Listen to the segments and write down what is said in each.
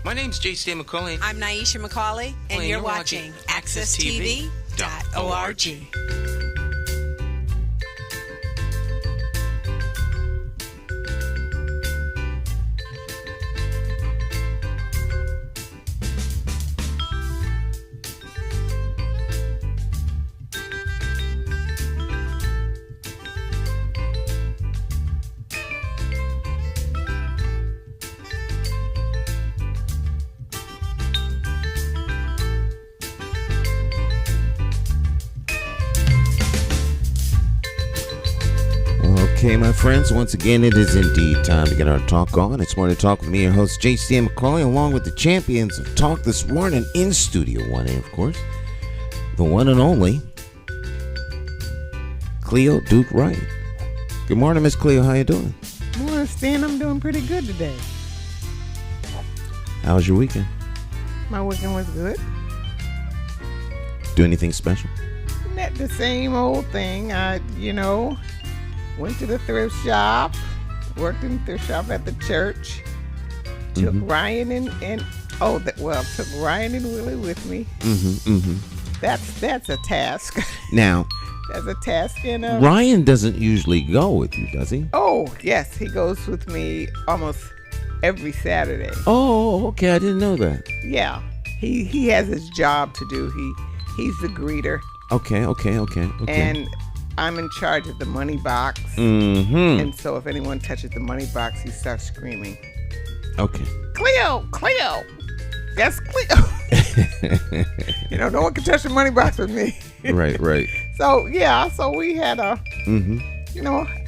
My name's J.C. McCauley. I'm Nyesha McCauley, and you're watching AccessTV.org. Okay, my friends, once again, it is indeed time to get our talk on. It's Morning Talk with me, your host, J.C. McCauley, along with the champions of talk this morning in Studio 1A, of course, the one and only Cleo Duke-Wright. Good morning, Miss Cleo. How you doing? Morning, Stan. I'm doing pretty good today. How was your weekend? My weekend was good. Do anything special? Not the same old thing. Went to the thrift shop, worked in the thrift shop at the church, took Ryan took Ryan and Willie with me. That's a task. Now, that's a task. And Ryan doesn't usually go with you, does he? Oh, yes, he goes with me almost every Saturday. Oh, okay, I didn't know that. Yeah, he has his job to do. He's the greeter. Okay. And I'm in charge of the money box. And so if anyone touches the money box, he starts screaming. Okay. Cleo! That's Cleo! No one can touch the money box with me. Right. So we had a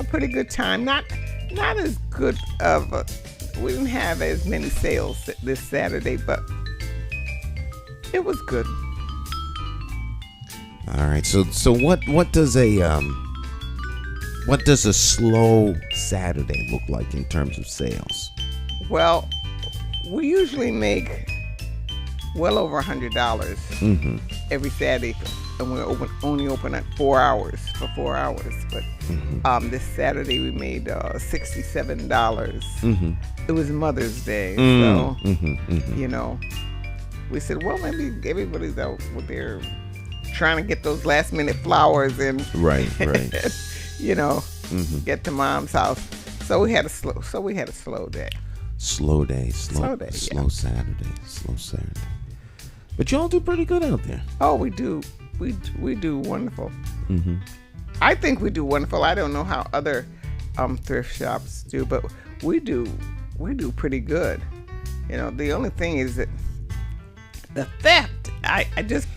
pretty good time. Not as good we didn't have as many sales this Saturday, but it was good. All right. So what does a slow Saturday look like in terms of sales? Well, we usually make well over $100 every Saturday, and we're only open at 4 hours. But this Saturday we made $67. It was Mother's Day, so we said, well, maybe everybody's out there trying to get those last minute flowers and right. Get to Mom's house. So we had a slow day. Slow Saturday. But y'all do pretty good out there. Oh, we do. We do wonderful. I think we do wonderful. I don't know how other thrift shops do, but we do pretty good. The only thing is that the theft. I just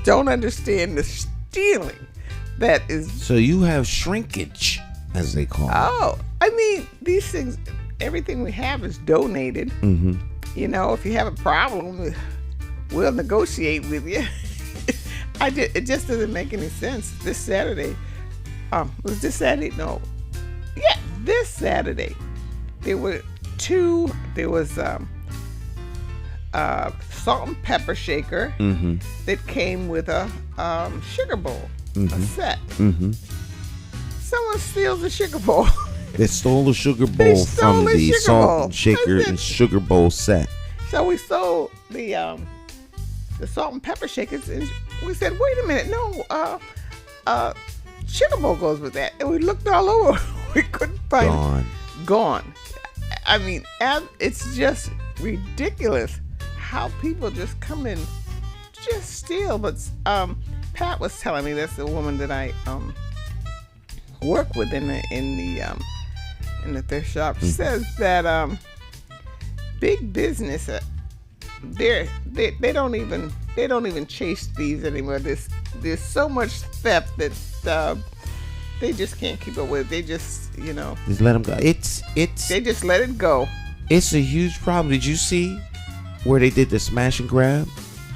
don't understand the stealing that is. So you have shrinkage, as they call it. Oh, I mean, these things, everything we have is donated. If you have a problem, we'll negotiate with you. It just doesn't make any sense. This Saturday, was this Saturday? No. Yeah, this Saturday, there was salt and pepper shaker that came with a sugar bowl, a set. Someone steals the sugar bowl. They stole the sugar bowl from the salt and shaker and sugar bowl set. So we sold the salt and pepper shakers, and we said, wait a minute, no, sugar bowl goes with that. And we looked all over. We couldn't find it. Gone. I mean, it's just ridiculous how people just come and just steal. But Pat was telling me, that's the woman that I work with in the thrift shop, says that big business they don't even chase thieves anymore. There's so much theft that they just can't keep up with. They just just let them go. They just let it go. It's a huge problem. Did you see where they did the smash and grab?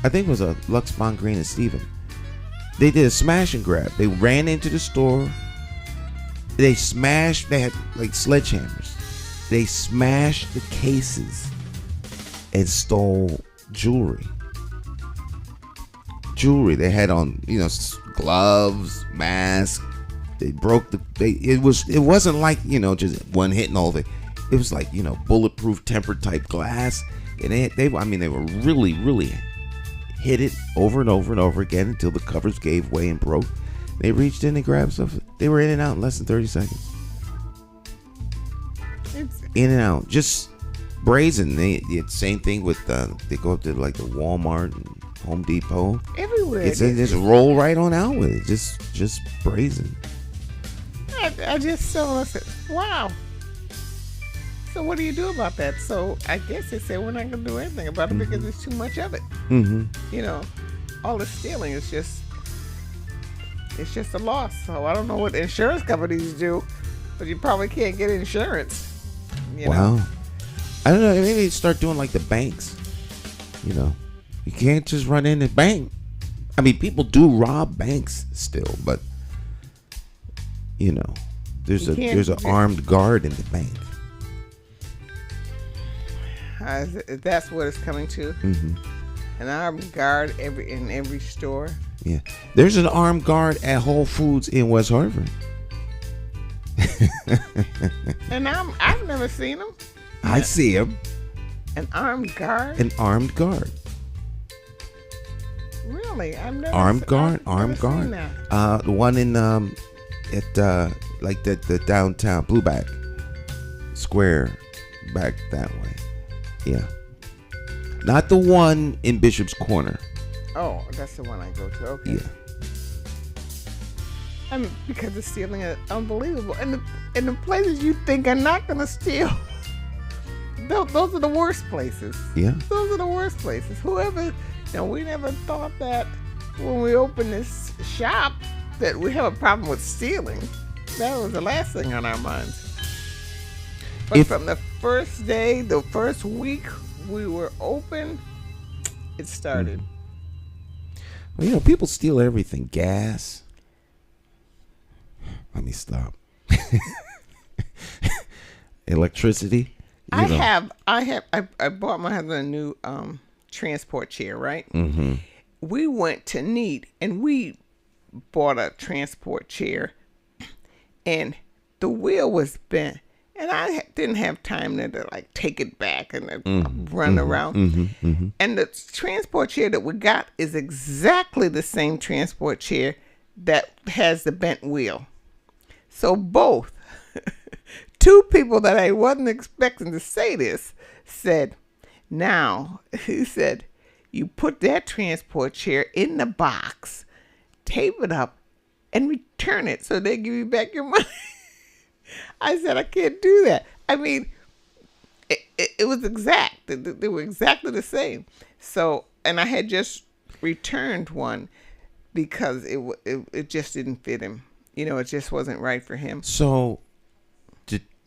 I think it was a Lux Von Green and Steven. They did a smash and grab. They ran into the store. They had like sledgehammers. They smashed the cases and stole jewelry. They had on, gloves, masks. They broke it wasn't like, just one hit and all of it. It was like, bulletproof temper type glass. And they were really, really hit it over and over and over again until the covers gave way and broke. They reached in and grabbed stuff. They were in and out in less than 30 seconds. In and out. Just brazen. Same thing with, they go up to like the Walmart and Home Depot. Everywhere. It's just roll right on out with it. Just brazen. I just saw it. Wow. So what do you do about that? So I guess they say we're not going to do anything about it because there's too much of it. All the stealing is just a loss. So I don't know what insurance companies do, but you probably can't get insurance. Wow. I don't know. Maybe start doing like the banks. You can't just run in the bank. I mean, people do rob banks still, but there's an armed guard in the bank. That's what it's coming to. An armed guard in every store. Yeah, there's an armed guard at Whole Foods in West Hartford. And I've never seen him. I see him. An armed guard. An armed guard. Really, I've never. Armed guard. Seen that. The one in like the downtown Blueback Square, back that way. Yeah. Not the one in Bishop's Corner. Oh, that's the one I go to. Okay. Yeah. I mean, because the stealing is unbelievable, and the places you think are not gonna steal, those are the worst places. Yeah. Those are the worst places. Whoever, we never thought that when we opened this shop that we have a problem with stealing. That was the last thing on our minds. But from the first day, the first week we were open, it started. Well, people steal everything. Gas. Let me stop. Electricity. I bought my husband a new transport chair, right? Mm-hmm. We went to Neat and we bought a transport chair, and the wheel was bent. And I didn't have time to like take it back and run around. And the transport chair that we got is exactly the same transport chair that has the bent wheel. So both, two people that I wasn't expecting to say this said, now, he said, you put that transport chair in the box, tape it up, and return it so they give you back your money. I said, I can't do that. I mean, it was exact. They were exactly the same. So, and I had just returned one because it just didn't fit him. It just wasn't right for him. So,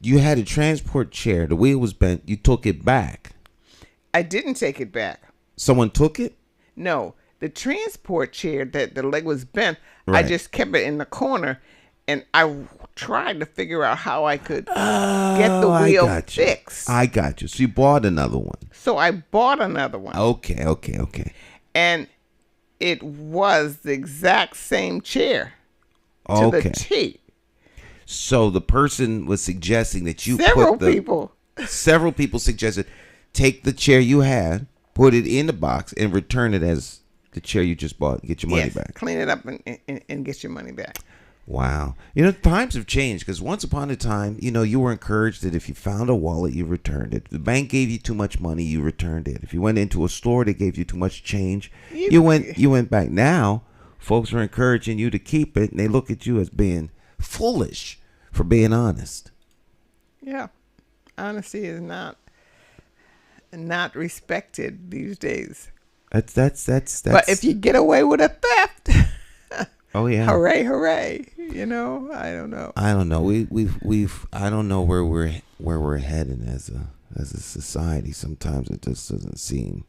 you had a transport chair. The wheel was bent. You took it back. I didn't take it back. Someone took it? No. The transport chair that the leg was bent, right. I just kept it in the corner. And I tried to figure out how I could get the wheel fixed. I got you. So you bought another one. So I bought another one. Okay. And it was the exact same chair to the T. So the person was suggesting that you Several people suggested take the chair you had, put it in the box, and return it as the chair you just bought and get your money back. Clean it up and get your money back. Wow. Times have changed because once upon a time, you were encouraged that if you found a wallet, you returned it. If the bank gave you too much money, you returned it. If you went into a store, they gave you too much change, you went back. Now, folks are encouraging you to keep it, and they look at you as being foolish for being honest. Yeah. Honesty is not respected these days. That's But if you get away with a theft, oh yeah! Hooray! I don't know. I don't know. We've. I don't know where we're heading as a society. Sometimes it just doesn't seem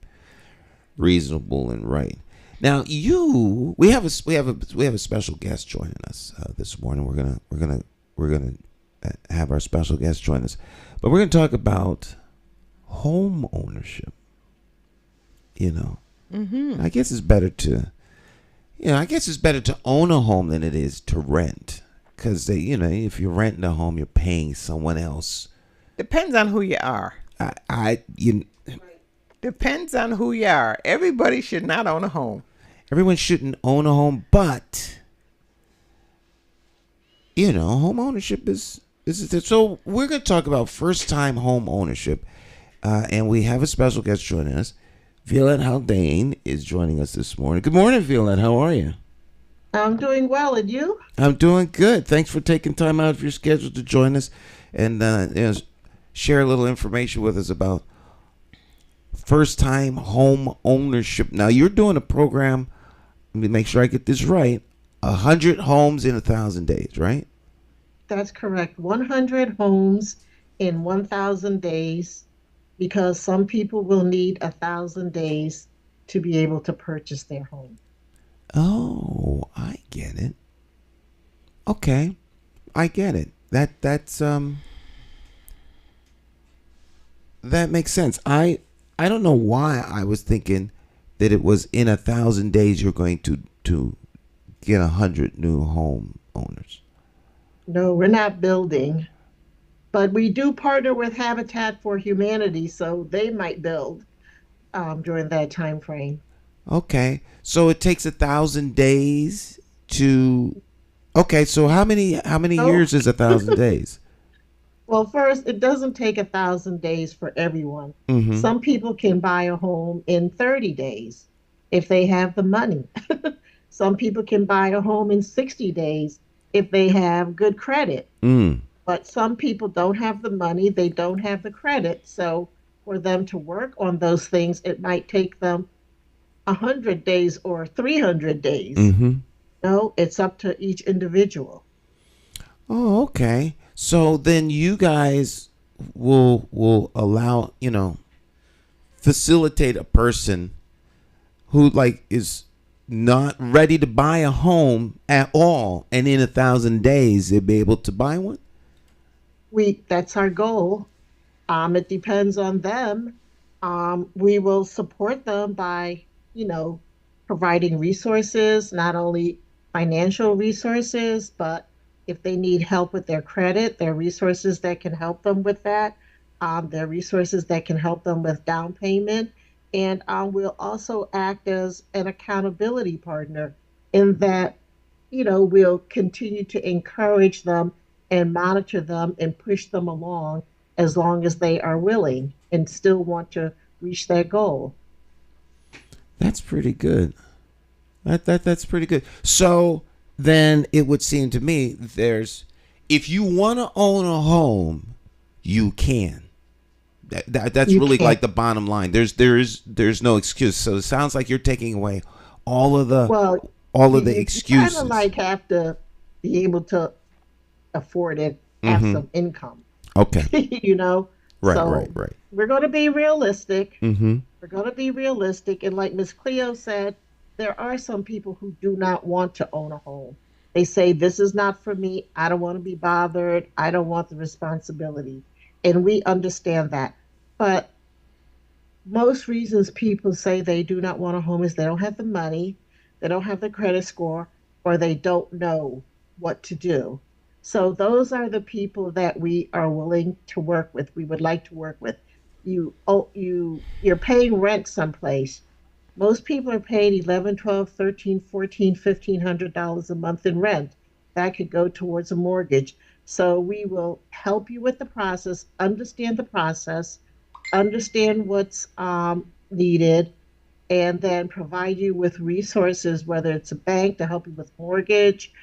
reasonable and right. Now we have a special guest joining us this morning. We're gonna have our special guest join us, but we're gonna talk about home ownership. I guess it's better to. I guess it's better to own a home than it is to rent. Because, if you're renting a home, you're paying someone else Depends on who you are. Depends on who you are. Everybody should not own a home. Everyone shouldn't own a home, but home ownership is so. We're going to talk about first-time home ownership, and we have a special guest joining us. Violette Haldane is joining us this morning. Good morning, Violette. How are you? I'm doing well, and you? I'm doing good. Thanks for taking time out of your schedule to join us and share a little information with us about first-time home ownership. Now, you're doing a program. Let me make sure I get this right. 100 homes in 1,000 days, right? That's correct. 100 homes in 1,000 days, because some people will need 1,000 days to be able to purchase their home. Oh, I get it. Okay, I get it. That makes sense. I don't know why I was thinking that it was in 1,000 days you're going to get 100 new home owners. No, we're not building, but we do partner with Habitat for Humanity, so they might build during that time frame. Okay, so it takes 1,000 days to. Okay, so how many years is 1,000 days? Well, first, it doesn't take 1,000 days for everyone. Mm-hmm. Some people can buy a home in 30 days if they have the money. Some people can buy a home in 60 days if they have good credit. But some people don't have the money, they don't have the credit. So for them to work on those things, it might take them 100 days or 300 days. Mm-hmm. No, it's up to each individual. Oh, okay. So then you guys will allow, facilitate a person who is not ready to buy a home at all, and in 1,000 days they'll be able to buy one? That's our goal. It depends on them. We will support them by, providing resources, not only financial resources, but if they need help with their credit, there are resources that can help them with that. There are resources that can help them with down payment. And we'll also act as an accountability partner in that, we'll continue to encourage them and monitor them and push them along as long as they are willing and still want to reach their goal. That's pretty good. That's pretty good. So then it would seem to me if you want to own a home, you can. That's You really can. like the bottom line. There's no excuse. So it sounds like you're taking away all of the excuses. You kind of have to be able to afford it, have some income. Okay. Right, So right. we're going to be realistic. Mm-hmm. We're going to be realistic. And like Miss Cleo said, there are some people who do not want to own a home. They say, this is not for me. I don't want to be bothered. I don't want the responsibility. And we understand that. But most reasons people say they do not want a home is they don't have the money, they don't have the credit score, or they don't know what to do. So those are the people that we are willing to work with. We would like to work with. You're paying rent someplace. Most people are paid $11, $12, $13, $14, $1,500 a month in rent. That could go towards a mortgage. So we will help you with the process, understand the process, understand what's needed, and then provide you with resources, whether it's a bank to help you with mortgage,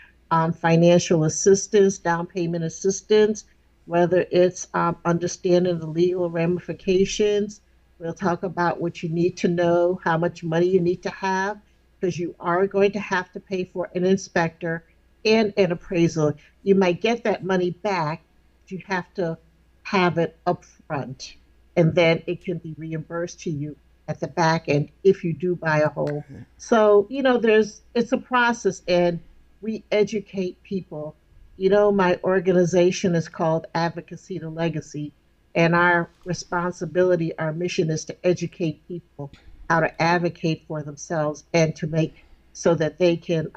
financial assistance, down payment assistance, whether it's understanding the legal ramifications. We'll talk about what you need to know, how much money you need to have, because you are going to have to pay for an inspector and an appraisal. You might get that money back, but you have to have it up front, and then it can be reimbursed to you at the back end if you do buy a home. So, it's a process, and we educate people. My organization is called Advocacy to Legacy, and our responsibility, our mission is to educate people how to advocate for themselves and to make so that they can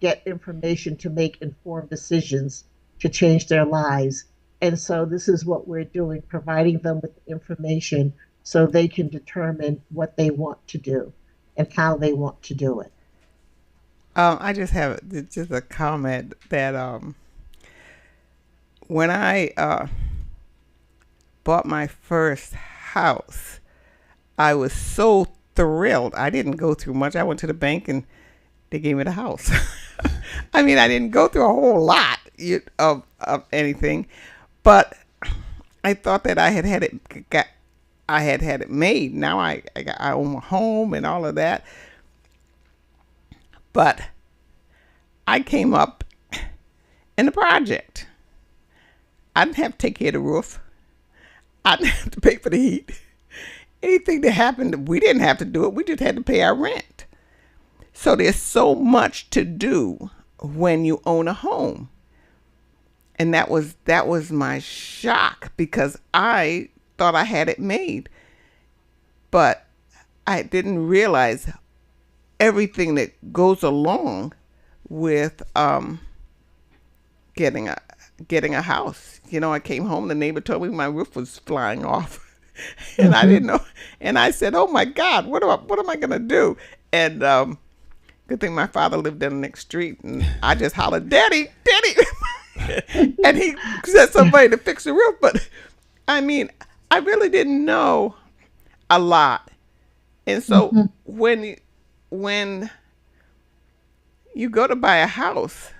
get information to make informed decisions to change their lives And so this is what we're doing, providing them with information so they can determine what they want to do and how they want to do it. I just have just a comment that when I bought my first house, I was so thrilled. I didn't go through much. I went to the bank and they gave me the house. I mean, I didn't go through a whole lot of anything, but I thought that I had had it made. Now I own a home and all of that. But I came up in the project. I didn't have to take care of the roof. I didn't have to pay for the heat. Anything that happened, we didn't have to do it. We just had to pay our rent. So there's so much to do when you own a home. And that was my shock, because I thought I had it made. But I didn't realize everything that goes along with getting a house. You know, I came home, the neighbor told me my roof was flying off. And I didn't know. And I said, "Oh my God, what am I gonna do?" And good thing my father lived down the next street, and I just hollered, "Daddy, Daddy!" And he sent somebody to fix the roof. But I mean, I really didn't know a lot. And so when you go to buy a house,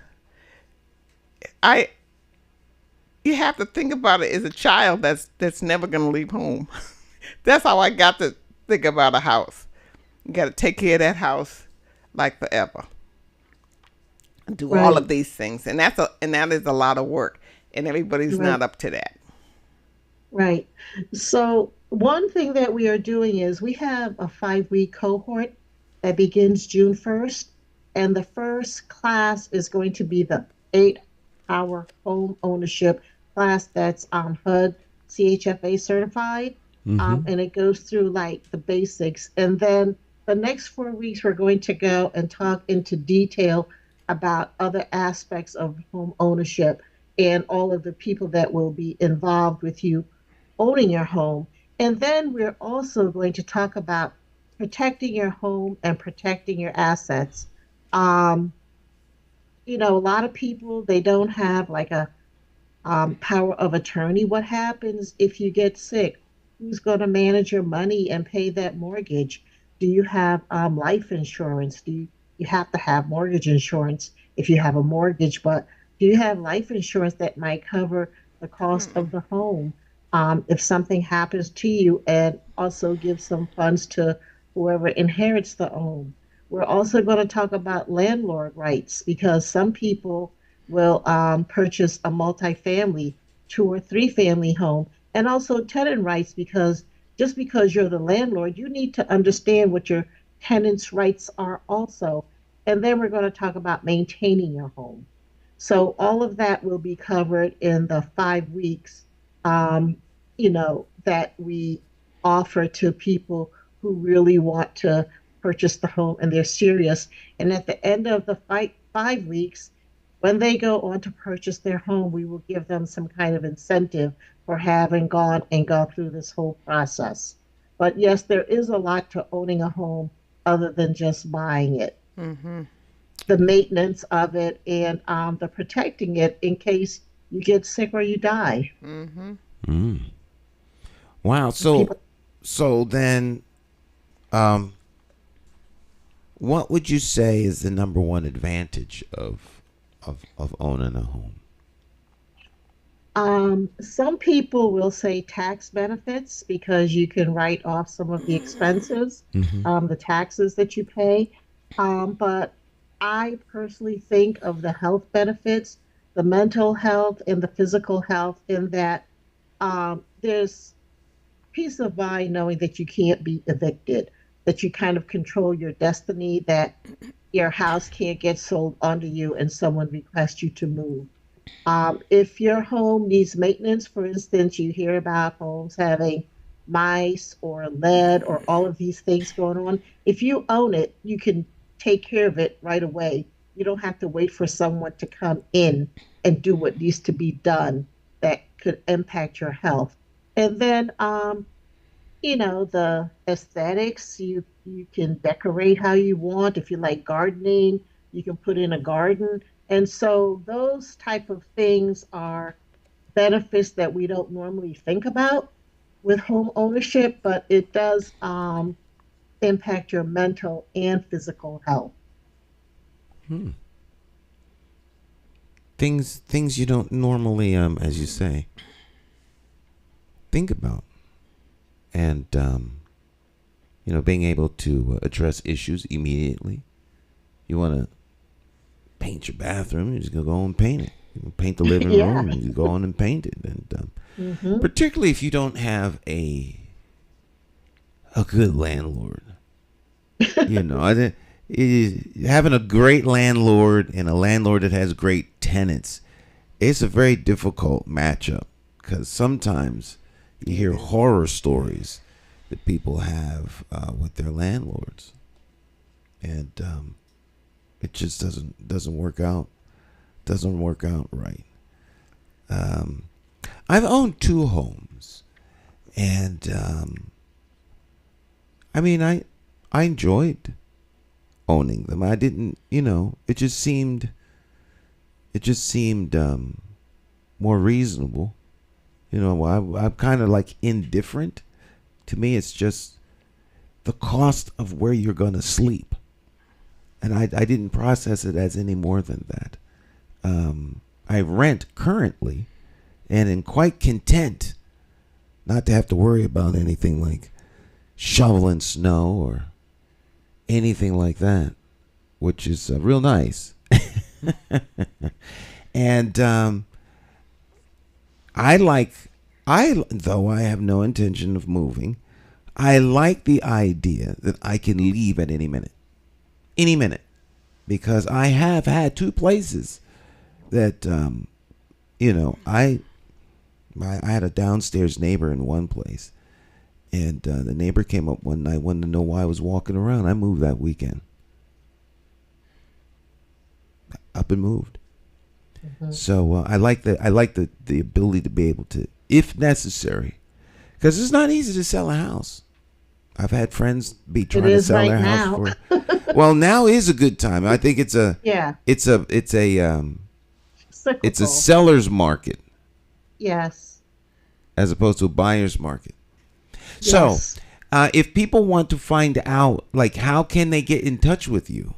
you have to think about it as a child that's never going to leave home. That's how I got to think about a house. You got to take care of that house like forever. Do all of these things, and that is a lot of work, and everybody's not up to that. Right. So one thing that we are doing is we have a 5-week cohort that begins June 1st, and the first class is going to be the 8-hour home ownership class that's HUD CHFA certified, and it goes through like the basics. And then the next 4 weeks, we're going to go and talk into detail about other aspects of home ownership and all of the people that will be involved with you owning your home. And then we're also going to talk about protecting your home and protecting your assets. You know, a lot of people, they don't have like a power of attorney. What happens if you get sick? Who's going to manage your money and pay that mortgage? Do you have life insurance? You have to have mortgage insurance if you have a mortgage, but do you have life insurance that might cover the cost of the home if something happens to you, and also give some funds to whoever inherits the home? We're also going to talk about landlord rights, because some people will purchase a multifamily, 2 or 3 family home, and also tenant rights, because just because you're the landlord, you need to understand what your tenants' rights are also. And then we're going to talk about maintaining your home. So all of that will be covered in the 5 weeks, that we offer to people who really want to purchase the home and they're serious. And at the end of the 5 weeks, when they go on to purchase their home, we will give them some kind of incentive for having gone through this whole process. But yes, there is a lot to owning a home other than just buying it. The maintenance of it and the protecting it in case you get sick or you die. Wow. So then, what would you say is the number one advantage of owning a home? Some people will say tax benefits, because you can write off some of the expenses, the taxes that you pay. But I personally think of the health benefits, the mental health and the physical health, in that there's peace of mind knowing that you can't be evicted, that you kind of control your destiny, that your house can't get sold onto you and someone requests you to move. If your home needs maintenance, for instance, you hear about homes having mice or lead or all of these things going on. If you own it, you can take care of it right away. You don't have to wait for someone to come in and do what needs to be done that could impact your health. And then, the aesthetics, you can decorate how you want. If you like gardening, you can put in a garden. And so those type of things are benefits that we don't normally think about with home ownership, but it does impact your mental and physical health. Hmm. Things you don't normally, as you say, think about. And being able to address issues immediately. You want to paint your bathroom, you just go and paint it. You can paint the living room, and you go on and paint it. And particularly if you don't have a good landlord, having a great landlord and a landlord that has great tenants, it's a very difficult matchup, because sometimes you hear horror stories that people have with their landlords, and it just doesn't work out. Doesn't work out right. I've owned 2 homes, and I enjoyed owning them. I didn't, it just seemed more reasonable. I'm kind of like indifferent. To me, it's just the cost of where you're going to sleep. And I didn't process it as any more than that. I rent currently and am quite content not to have to worry about anything like shoveling snow or anything like that, which is real nice. And though I have no intention of moving, I like the idea that I can leave at any minute, because I have had 2 places that, I had a downstairs neighbor in one place, and the neighbor came up one night, wanted to know why I was walking around. I moved that weekend. Up and moved. So I like the ability to be able to, if necessary, because it's not easy to sell a house. I've had friends be trying to sell their house for. Well, now is a good time. I think it's a seller's market. Yes. As opposed to a buyer's market. Yes. So, if people want to find out, like, how can they get in touch with you?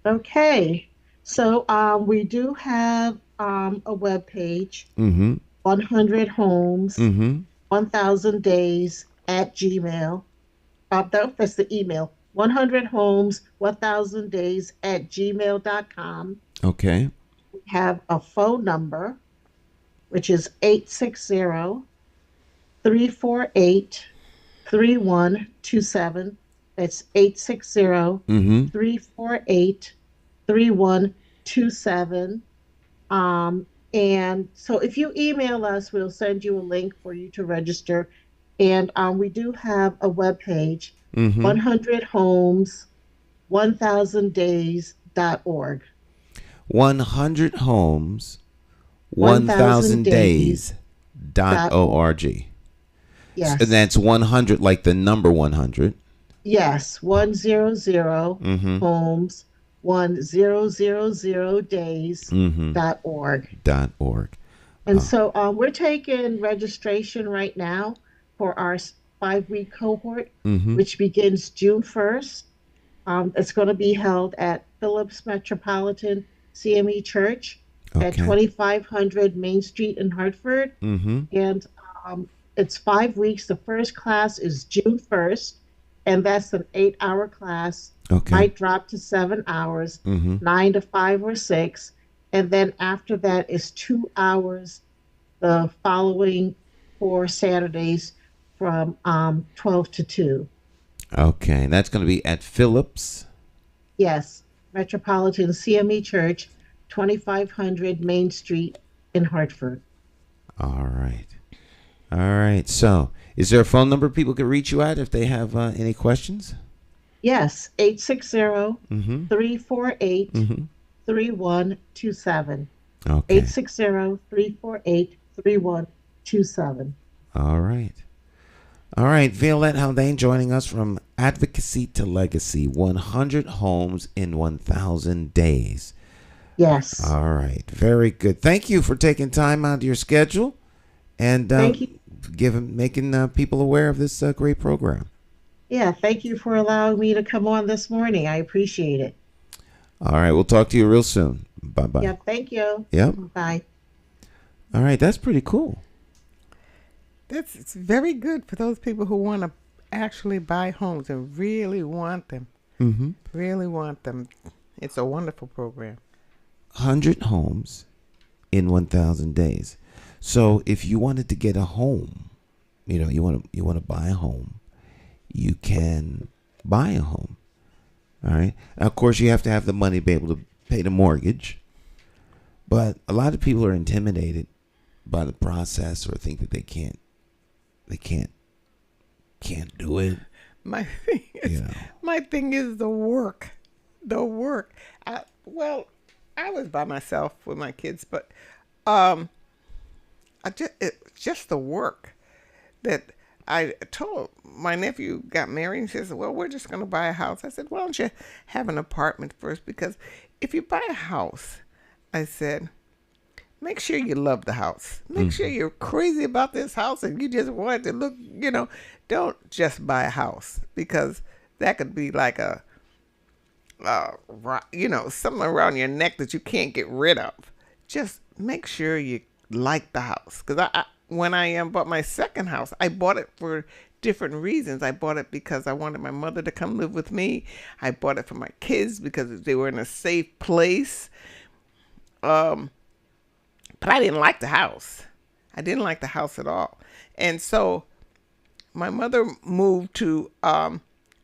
Okay. So we do have a web page, 100 Homes, 1,000 Days at Gmail. That's the email. 100 Homes, 1,000 Days at gmail.com. Okay. We have a phone number, which is 860-348-3127. That's 860-348-3127. And so if you email us, we'll send you a link for you to register. And we do have a webpage, 100 Homes, 1000days.org. 100 Homes, 1000 days.org. Yes. And that's 100, like the number 100. Yes, 100 homes, 1000 days.org. .org. And so we're taking registration right now for our 5-week cohort, which begins June 1st. It's going to be held at Phillips Metropolitan CME Church at 2500 Main Street in Hartford. And it's 5 weeks. The first class is June 1st, and that's an 8-hour class. Might drop to 7 hours, 9 to 5 or 6. And then after that is 2 hours the following 4 Saturdays from 12 to 2. Okay, that's going to be at Phillips? Yes, Metropolitan CME Church, 2500 Main Street in Hartford. All right. So, is there a phone number people can reach you at if they have any questions? Yes, 860-348-3127. Okay. 860-348-3127. 3127. All right. All right, Violette Haldane joining us from Advocacy to Legacy, 100 Homes in 1,000 Days. Yes. All right, very good. Thank you for taking time out of your schedule and Thank you. making people aware of this great program. Yeah, thank you for allowing me to come on this morning. I appreciate it. All right, we'll talk to you real soon. Bye-bye. Yeah, thank you. Yep. Bye. All right, that's pretty cool. It's very good for those people who want to actually buy homes and really want them. Mm-hmm. Really want them. It's a wonderful program. 100 homes in 1,000 days. So if you wanted to get a home, you want to buy a home, you can buy a home. All right. Now, of course, you have to have the money to be able to pay the mortgage. But a lot of people are intimidated by the process or think that they can't do it. My thing is the work. I was by myself with my kids, but it's just the work that I told my nephew got married and he says, well, we're just going to buy a house. I said, why don't you have an apartment first? Because if you buy a house, I said, make sure you love the house. Make sure you're crazy about this house and you just want it to look, don't just buy a house because that could be like something around your neck that you can't get rid of. Just make sure you like the house. Because when I bought my second house, I bought it for different reasons. I bought it because I wanted my mother to come live with me. I bought it for my kids because they were in a safe place. But I didn't like the house. I didn't like the house at all. And so my mother moved to a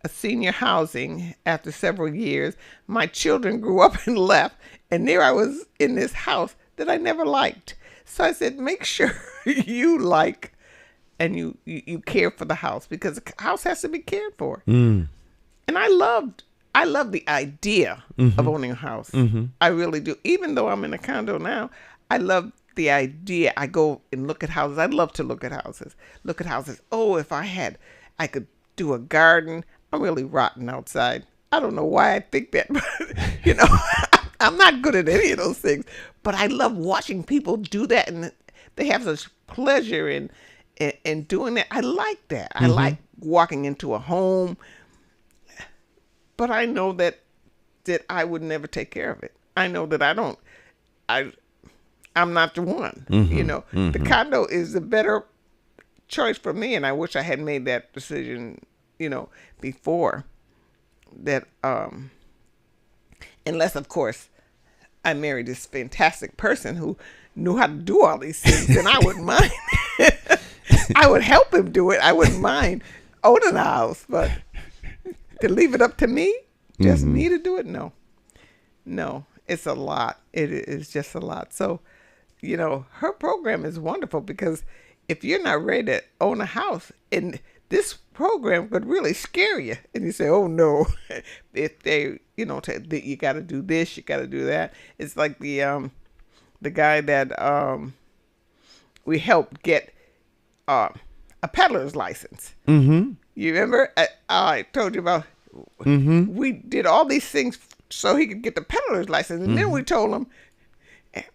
senior housing after several years. My children grew up and left. And there I was in this house that I never liked. So I said, make sure you like and you care for the house because the house has to be cared for. And I loved the idea of owning a house. I really do. Even though I'm in a condo now, I love the idea. I go and look at houses. I love to look at houses. Oh, if I could do a garden. I'm really rotten outside. I don't know why I think that, but I'm not good at any of those things. But I love watching people do that, and they have such pleasure in doing that. I like that. I like walking into a home, but I know that I would never take care of it. I know that I'm not the one. The condo is the better choice for me, and I wish I had made that decision, before that. Unless, of course, I married this fantastic person who knew how to do all these things, and I wouldn't mind. I would help him do it. I wouldn't mind owning a house, but to leave it up to me, just me to do it, no, it's a lot. It is just a lot. So, her program is wonderful because if you're not ready to own a house, and this program could really scare you, and you say, "Oh no!" If they, you got to do this, you got to do that. It's like the guy that we helped get a peddler's license. You remember? I told you about. We did all these things so he could get the peddler's license, and then we told him.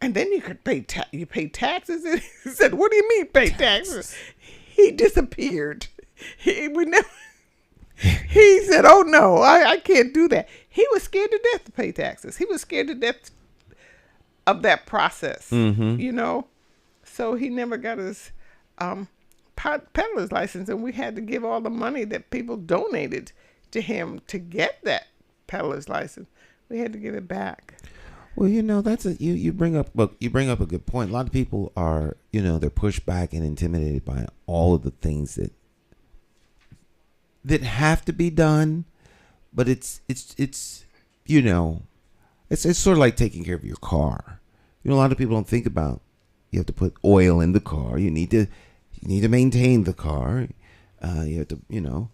And then you could pay taxes. And he said, "What do you mean pay taxes?" He disappeared. He said, "Oh no, I can't do that." He was scared to death to pay taxes. He was scared to death of that process. So he never got his peddler's license, and we had to give all the money that people donated to him to get that peddler's license. We had to give it back. Well, that's you bring up a good point. A lot of people are, they're pushed back and intimidated by all of the things that have to be done, but it's sort of like taking care of your car. A lot of people don't think about you have to put oil in the car. You need to maintain the car. You have to you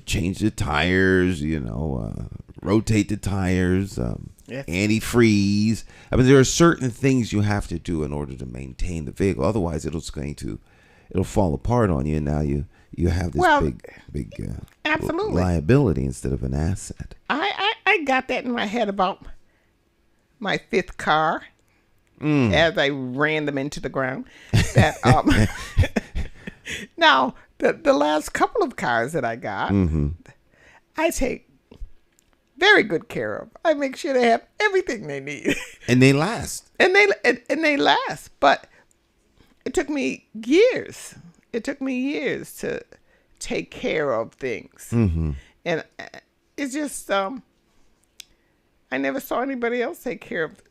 change the tires. Rotate the tires. Yes. antifreeze. I mean, there are certain things you have to do in order to maintain the vehicle. Otherwise, it'll fall apart on you, and now you have this big absolutely liability instead of an asset. I got that in my head about my fifth car as I ran them into the ground. That now the last couple of cars that I got, I take very good care of. I make sure they have everything they need, and they last. And they last. But it took me years. It took me years to take care of things, and it's just I never saw anybody else take care of.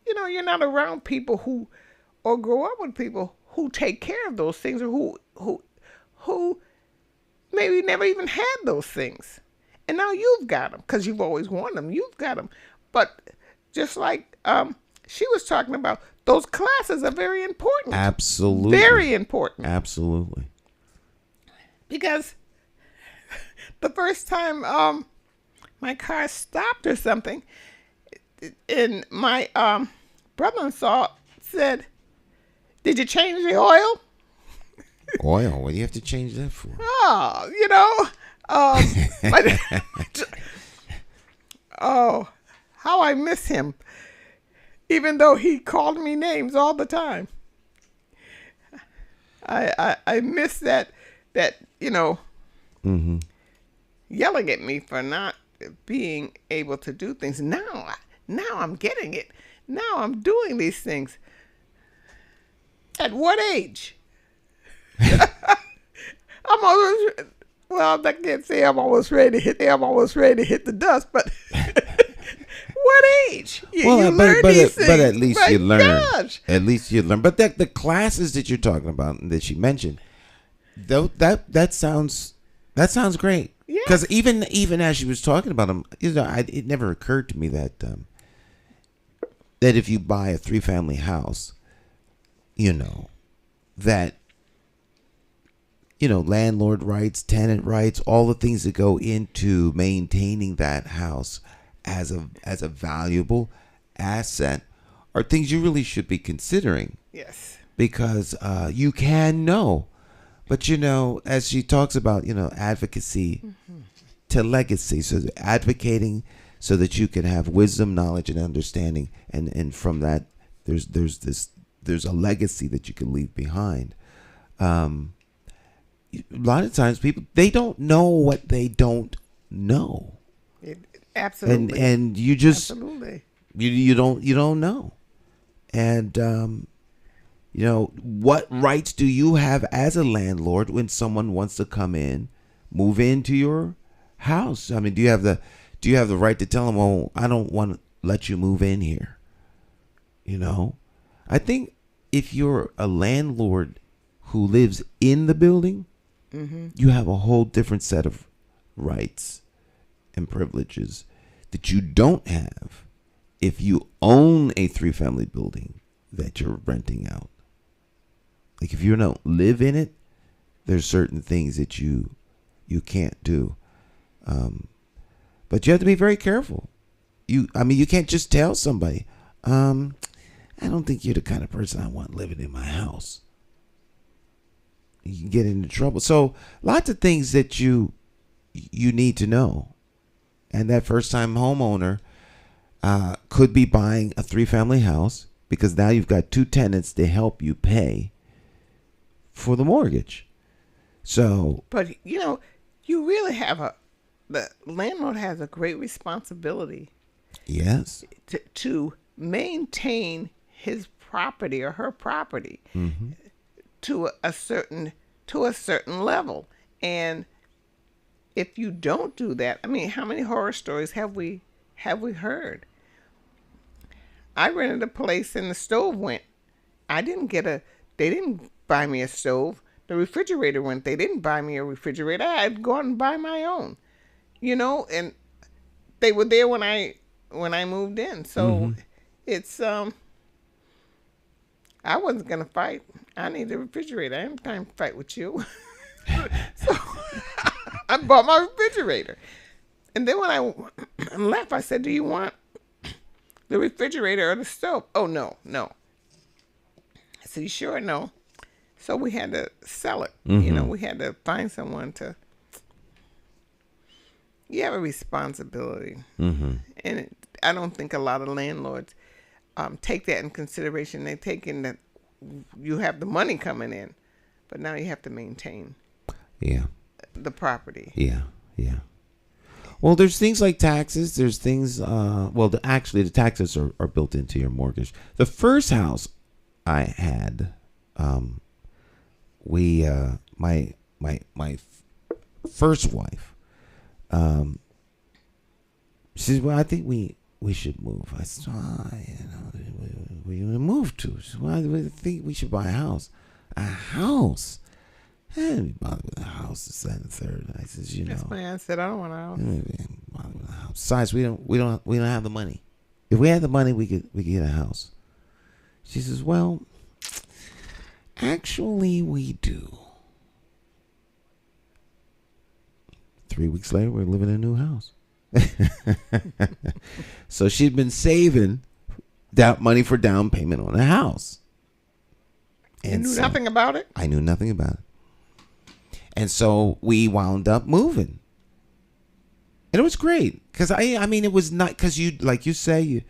You're not around people who, or grow up with people who take care of those things, or who maybe never even had those things. And now you've got them because you've always wanted them. You've got them. But just like she was talking about, those classes are very important. Absolutely. Very important. Absolutely. Because the first time my car stopped or something, and my brother-in-law said, "Did you change the oil?" Oil? What do you have to change that for? Oh, oh, how I miss him. Even though he called me names all the time. I miss that yelling at me for not being able to do things. Now I'm getting it. Now I'm doing these things. At what age? I can't say I'm almost ready to hit the dust, but what age? You learn these things. But at least My you learn. gosh. At least you learn. But the classes that you're talking about and that she mentioned, though, that sounds great. Because even as she was talking about them, it never occurred to me that if you buy a 3-family house, that landlord rights, tenant rights, all the things that go into maintaining that house as a valuable asset are things you really should be considering. Yes. Because you can know. But as she talks about, advocacy to legacy, so advocating so that you can have wisdom, knowledge, and understanding, and from that there's a legacy that you can leave behind. A lot of times people, they don't know what they don't know. Absolutely. And you just absolutely you don't know. And what rights do you have as a landlord when someone wants to come in, move into your house? I mean, do you have the right to tell them, "Oh, I don't want to let you move in here"? I think if you're a landlord who lives in the building, you have a whole different set of rights and privileges that you don't have if you own a 3-family building that you're renting out. Like if you don't live in it, there's certain things that you can't do. But you have to be very careful. You can't just tell somebody, "I don't think you're the kind of person I want living in my house." You can get into trouble. So lots of things that you need to know. And that first-time homeowner could be buying a 3-family house because now you've got 2 tenants to help you pay for the mortgage. So, but you really have the landlord has a great responsibility. Yes. To maintain his property or her property. To a certain level, and if you don't do that, I mean, how many horror stories have we heard? I rented a place and the stove went. They didn't buy me a stove. The refrigerator went. They didn't buy me a refrigerator. I had gone and buy my own, and they were there when I moved in. So it's I wasn't going to fight. I need a refrigerator. I ain't time to fight with you. So I bought my refrigerator. And then when I left, I said, "Do you want the refrigerator or the stove. Oh, no. I said, you sure? No. So we had to sell it. We had to find someone to. You have a responsibility. And I don't think a lot of landlords take that in consideration. They take in that you have the money coming in, but now you have to maintain the property. Yeah. Well, there's things like taxes. There's things, the taxes are built into your mortgage. The first house I had, my first wife, she said, well, I think we should move. I said, where you want to move to? She said, well, I think we should buy a house. A house? I didn't be bothered with a house, this, that, and the third. I said, That's my answer. I don't want a house. Bothered with a house. Besides, we don't have the money. If we had the money, we could get a house. She says, well, actually, we do. 3 weeks later, we're living in a new house. So she'd been saving that money for down payment on a house. And you knew nothing about it? I knew nothing about it. And so we wound up moving. And it was great. Because, I mean, it was not... Because you, like you say,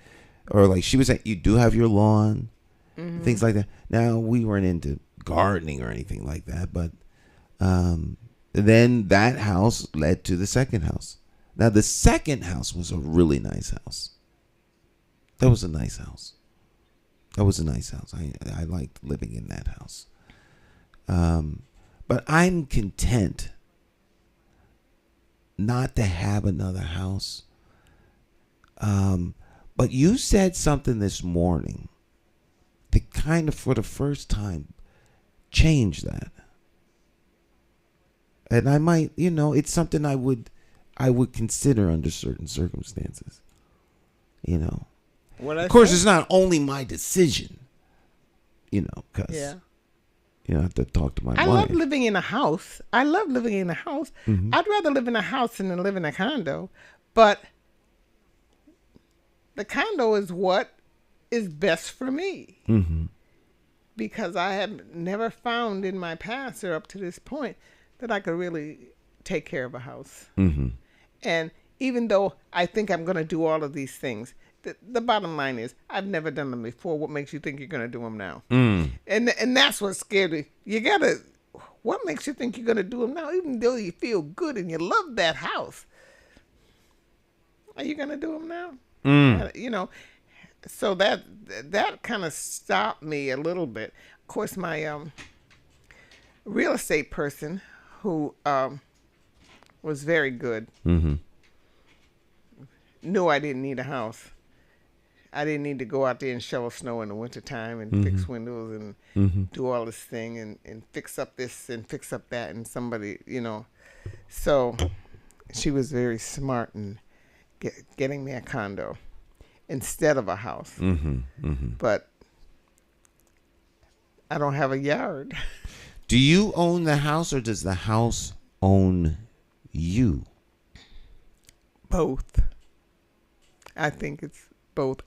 or like she was saying, you do have your lawn, things like that. Now, we weren't into gardening or anything like that. But then that house led to the second house. Now, the second house was a really nice house. That was a nice house. I liked living in that house. But I'm content not to have another house. But you said something this morning that kind of, for the first time, changed that. And I might, it's something I would consider under certain circumstances. Of course, it's not only my decision, because I have to talk to my wife. I love living in a house. Mm-hmm. I'd rather live in a house than live in a condo, but the condo is what is best for me. Mm-hmm. Because I have never found in my past or up to this point that I could really take care of a house. Mm-hmm. And even though I think I'm going to do all of these things, the bottom line is I've never done them before. What makes you think you're going to do them now? And that's what scared me. What makes you think you're going to do them now? Even though you feel good and you love that house, are you going to do them now? So that kind of stopped me a little bit. Of course, my real estate person who was very good knew I didn't need a house. I didn't need to go out there and shovel snow in the wintertime and fix windows and do all this thing and fix up this and fix up that and somebody, So she was very smart in getting me a condo instead of a house. But I don't have a yard. Do you own the house or does the house own you? Both. I think it's both.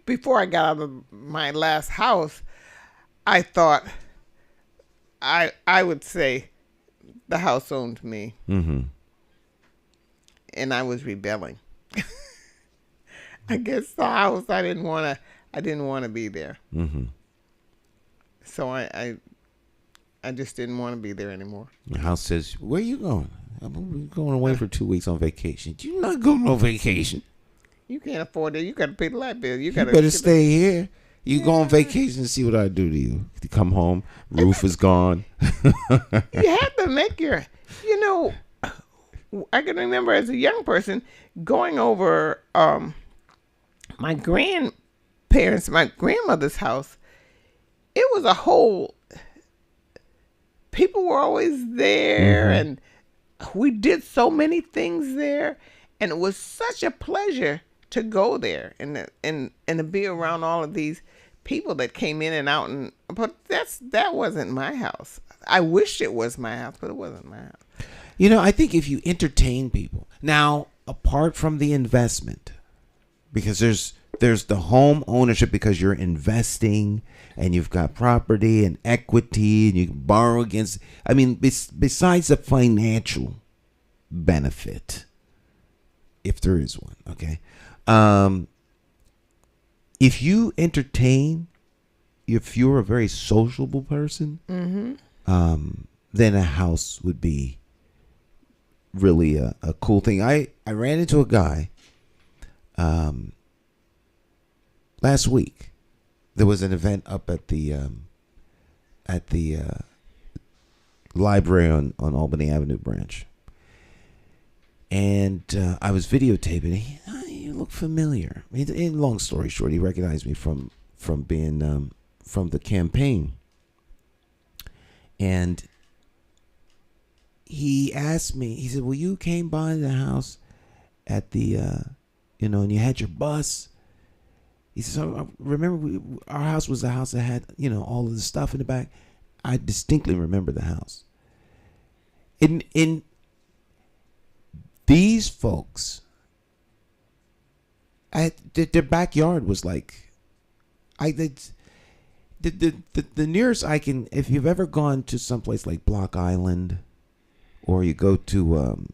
Before I got out of my last house, I thought I would say the house owned me. And I was rebelling. I guess the house I didn't want to be there. So I just didn't want to be there anymore. The house says, "Where you going?" I'm going away for 2 weeks on vacation. You're not going on vacation. You can't afford it. You got to pay the light bill. You better stay here. You go on vacation and see what I do to you. You come home, roof is gone. You have to make your, I can remember as a young person going over my grandmother's house. It was a whole, people were always there and we did so many things there. And it was such a pleasure to go there and to be around all of these people that came in and out. But that wasn't my house. I wish it was my house, but it wasn't my house. I think if you entertain people now, apart from the investment, because there's there's the home ownership because you're investing and you've got property and equity and you can borrow against. I mean, besides the financial benefit, if there is one, okay. If you entertain, if you're a very sociable person, then a house would be really a cool thing. I ran into a guy last week. There was an event up at the library on Albany Avenue branch, and I was videotaping. You look familiar. Long story short, he recognized me from being from the campaign, and he asked me. He said, "Well, you came by the house at the, and you had your bus." He says, "So remember, our house was the house that had, all of the stuff in the back." I distinctly remember the house. In these folks, their backyard was like, the nearest I can, if you've ever gone to someplace like Block Island, or you go to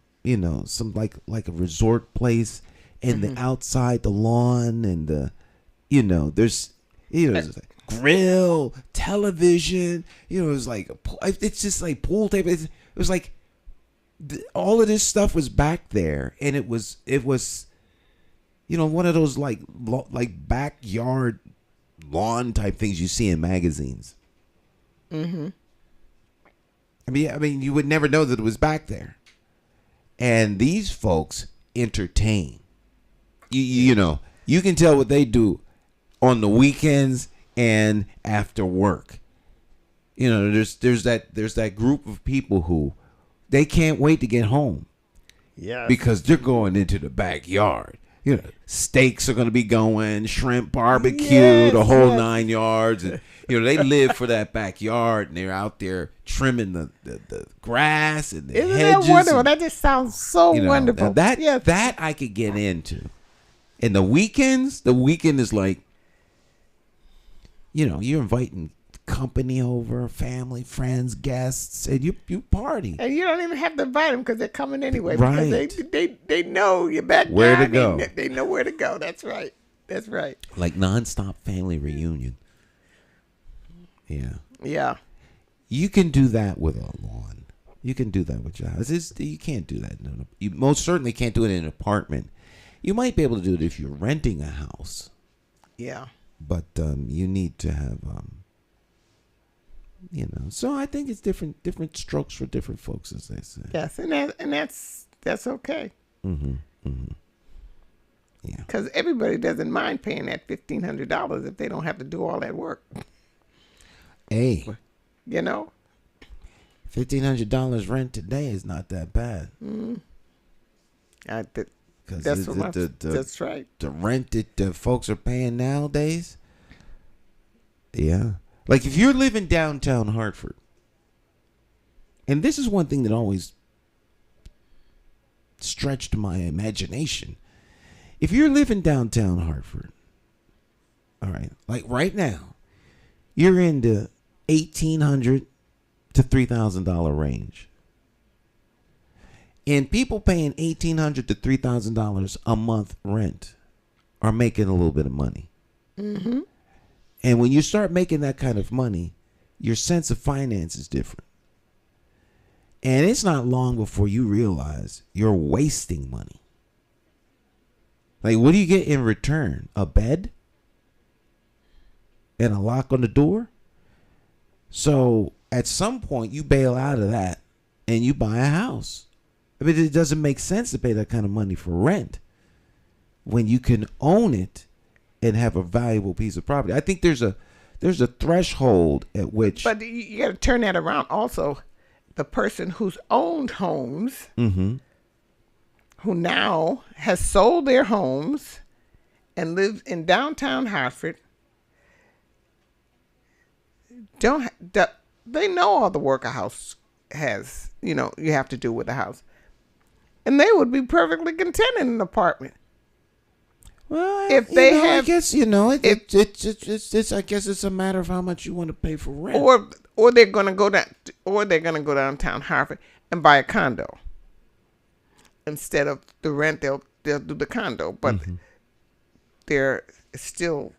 some like a resort place, and the outside, the lawn, and the there's there's like grill, television, it's like it's just like pool table. It was like all of this stuff was back there, and it was one of those like backyard lawn type things you see in magazines. I mean, you would never know that it was back there. And these folks entertain. You can tell what they do on the weekends and after work. There's that group of people who they can't wait to get home. Yeah. Because they're going into the backyard. Steaks are going to be going, shrimp barbecue, the whole 9 yards. And, they live for that backyard, and they're out there trimming the grass and the hedges. Isn't that wonderful? That just sounds so wonderful. That I could get into. And the weekend is like, you're inviting company over, family, friends, guests, and you party. And you don't even have to invite them because they're coming anyway. Right. Because they know your backyard. Where to go. They know where to go. That's right. Like nonstop family reunion. Yeah. Yeah. You can do that with a lawn. You can do that with your house. You can't do that. You most certainly can't do it in an apartment. You might be able to do it if you're renting a house. Yeah. But you need to have so I think it's different strokes for different folks, as they say. Yes, and that's okay. Yeah. Because everybody doesn't mind paying that $1,500 if they don't have to do all that work. Hey, $1,500 rent today is not that bad. That's right. The rent that the folks are paying nowadays. Yeah. Like if you're living downtown Hartford, and this is one thing that always stretched my imagination. If you're living downtown Hartford, all right, like right now, you're in the $1,800 to $3,000 range. And people paying $1,800 to $3,000 a month rent are making a little bit of money. And when you start making that kind of money, your sense of finance is different. And it's not long before you realize you're wasting money. Like, what do you get in return? A bed? And a lock on the door? So, at some point, you bail out of that and you buy a house. I mean, it doesn't make sense to pay that kind of money for rent when you can own it and have a valuable piece of property. I think there's a threshold at which. But you got to turn that around also. The person who's owned homes, who now has sold their homes and lives in downtown Hartford, they know all the work a house has, you have to do with a house. And they would be perfectly content in an apartment. Well, if they have, I guess it's I guess it's a matter of how much you want to pay for rent. Or they're gonna go downtown Harvard and buy a condo instead of the rent. They'll do the condo, but they're still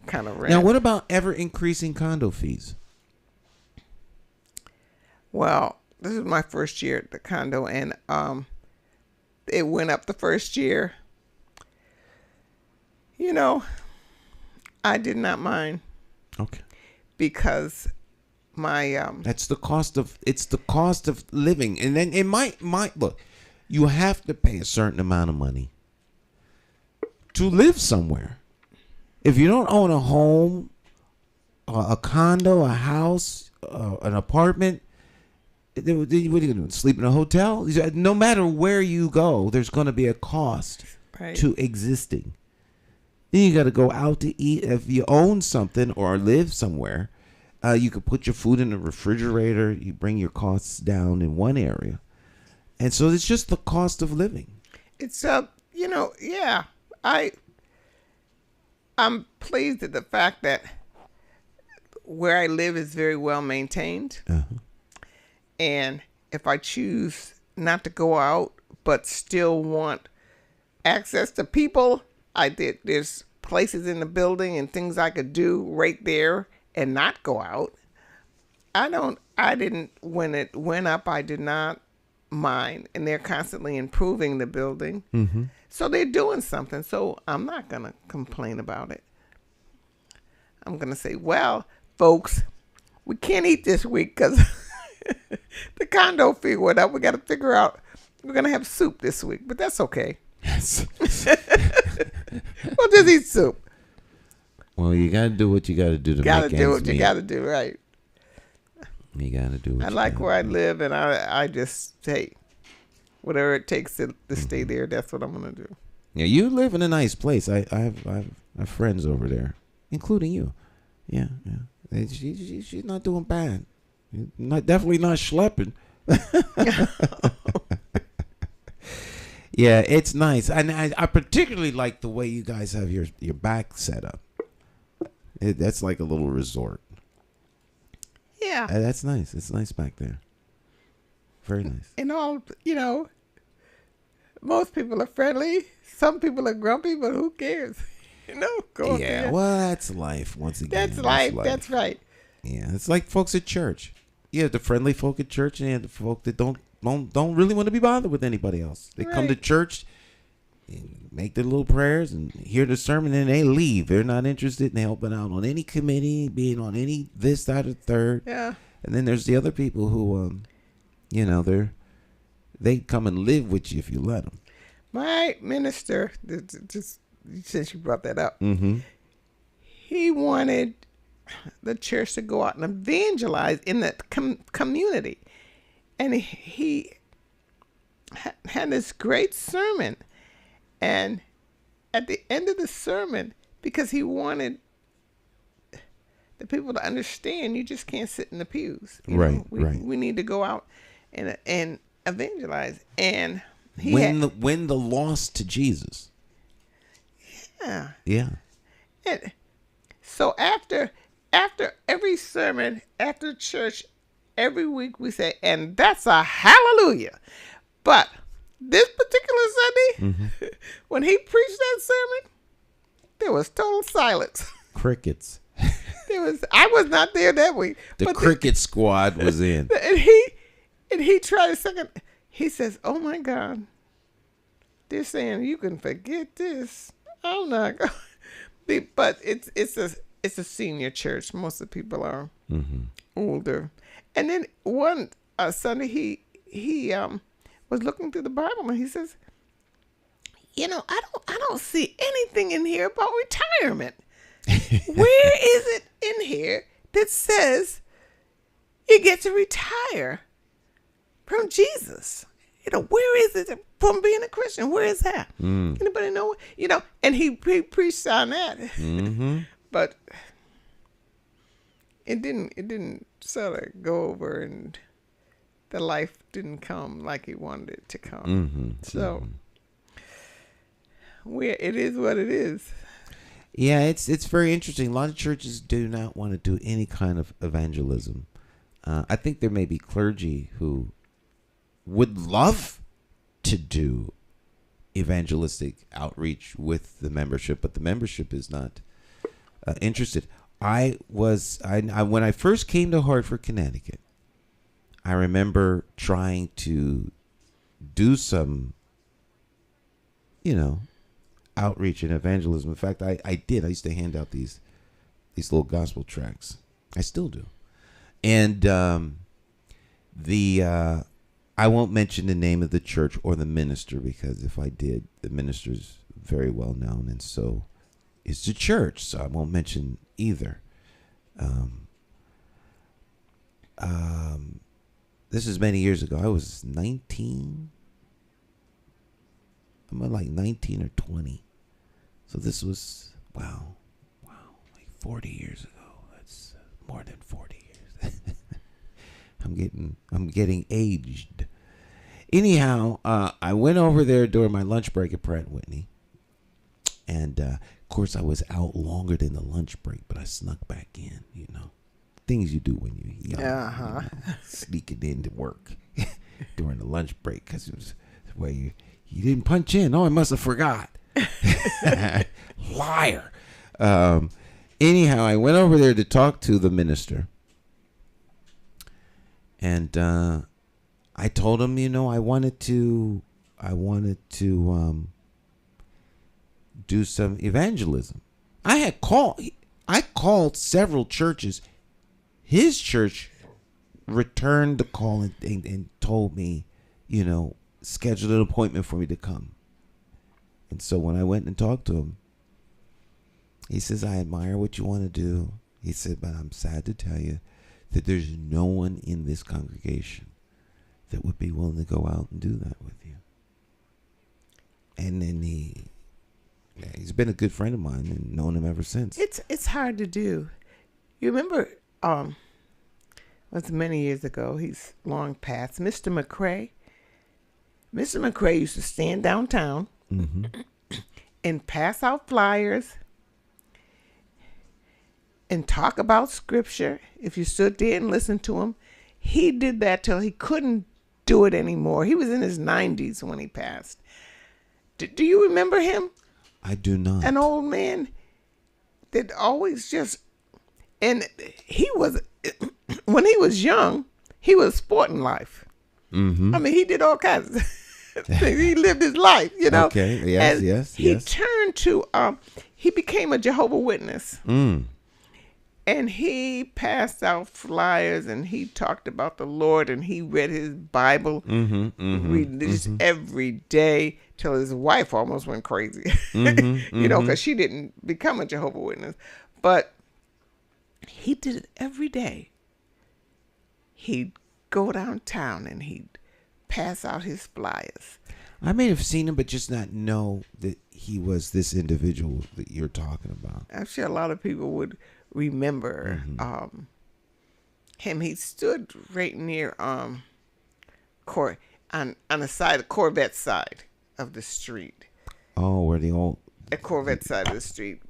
kind of rent. Now, what about ever increasing condo fees? Well, this is my first year at the condo, and it went up the first year. I did not mind. Okay. Because my that's the cost of living, and then it might look. You have to pay a certain amount of money to live somewhere. If you don't own a home, a condo, a house, an apartment, what are you going to do? Sleep in a hotel? No matter where you go, there's going to be a cost to existing. Then you got to go out to eat. If you own something or live somewhere, you could put your food in the refrigerator. You bring your costs down in one area. And so it's just the cost of living. It's yeah. I'm pleased at the fact that where I live is very well maintained. Uh-huh. And if I choose not to go out but still want access to people, there's places in the building and things I could do right there and not go out. When it went up, I did not mind. And they're constantly improving the building. Mm-hmm. So they're doing something. So I'm not going to complain about it. I'm going to say, well, folks, we can't eat this week because the condo fee went up. We got to figure out, we're going to have soup this week, but that's okay. Yes. We'll just eat soup. Well, you got to do what you got to do to make ends meet. You got to do what you got to do, right? You got to do what I like where I live, and I just say, whatever it takes to stay there, that's what I'm going to do. Yeah, you live in a nice place. I have friends over there, including you. Yeah. She's not doing bad. Definitely not schlepping. Yeah, it's nice. And I particularly like the way you guys have your back set up. That's like a little resort. Yeah. That's nice. It's nice back there. Very nice. And most people are friendly. Some people are grumpy, but who cares? Go yeah, well, that's life once again. That's life. That's right. Yeah, it's like folks at church. You have the friendly folk at church, and you have the folk that don't really want to be bothered with anybody else. They come to church, and make their little prayers, and hear the sermon, and they leave. They're not interested in helping out on any committee, being on any this, that, or third. Yeah. And then there's the other people who, they come and live with you if you let them. My minister, just since you brought that up, mm-hmm. he wanted the church to go out and evangelize in the community. And he had this great sermon. And at the end of the sermon, because he wanted the people to understand, you just can't sit in the pews. Right. We need to go out and evangelize. And win the lost to Jesus. Yeah. Yeah. And so after every sermon, after church, every week we say, and that's a hallelujah. But this particular Sunday, mm-hmm. when he preached that sermon, there was total silence. Crickets. I was not there that week. The cricket squad was in. And he tried a second. He says, "Oh my God, they're saying you can forget this. I'm not going." But it's a senior church. Most of the people are mm-hmm. older. And then one Sunday he was looking through the Bible and he says, I don't see anything in here about retirement. Where is it in here that says you get to retire from Jesus? Where is it from being a Christian? Where is that? Anybody know? And he preached on that. Mm-hmm. But it didn't sort of go over, and the life didn't come like he wanted it to come. Mm-hmm. So, it is what it is. Yeah, it's very interesting. A lot of churches do not want to do any kind of evangelism. I think there may be clergy who would love to do evangelistic outreach with the membership, but the membership is not interested. I when I first came to Hartford, Connecticut, I remember trying to do some, outreach and evangelism. In fact, I did. I used to hand out these little gospel tracts. I still do. And I won't mention the name of the church or the minister, because if I did, the minister's very well known, and so is the church. So I won't mention either. This is many years ago. I was 19. I'm like 19 or 20. So this was, wow, like 40 years ago. That's more than 40 years. I'm getting aged. Anyhow, I went over there during my lunch break at Pratt & Whitney. And, of course, I was out longer than the lunch break, but I snuck back in, Things you do when you're young. Sneaking into work during the lunch break, because it was where you didn't punch in. Oh, I must have forgot. Liar. Anyhow, I went over there to talk to the minister. And I told him, I wanted to do some evangelism. I called several churches. His church returned the call and told me, scheduled an appointment for me to come. And so when I went and talked to him, he says, I admire what you want to do. He said, but I'm sad to tell you that there's no one in this congregation that would be willing to go out and do that with you. And then he's been a good friend of mine and known him ever since. It's hard to do. You remember, it was many years ago. He's long past. Mr. McCrae. Mr. McCrae used to stand downtown and pass out flyers and talk about scripture. If you stood there and listened to him, he did that till he couldn't do it anymore. He was in his 90s when he passed. Do you remember him? I do not. An old man that always just, and he was, when he was young, he was sporting life. I mean, he did all kinds of things. He lived his life, Okay, yes, and yes. He turned to, he became a Jehovah's Witness. And he passed out flyers and he talked about the Lord and he read his Bible every day till his wife almost went crazy, because she didn't become a Jehovah's Witness. But he did it every day. He'd go downtown and he'd pass out his flyers. I may have seen him, but just not know that he was this individual that you're talking about. I'm sure a lot of people would remember him. He stood right near on the side, the Corvette side of the street. Oh, where the old the Corvette side of the street,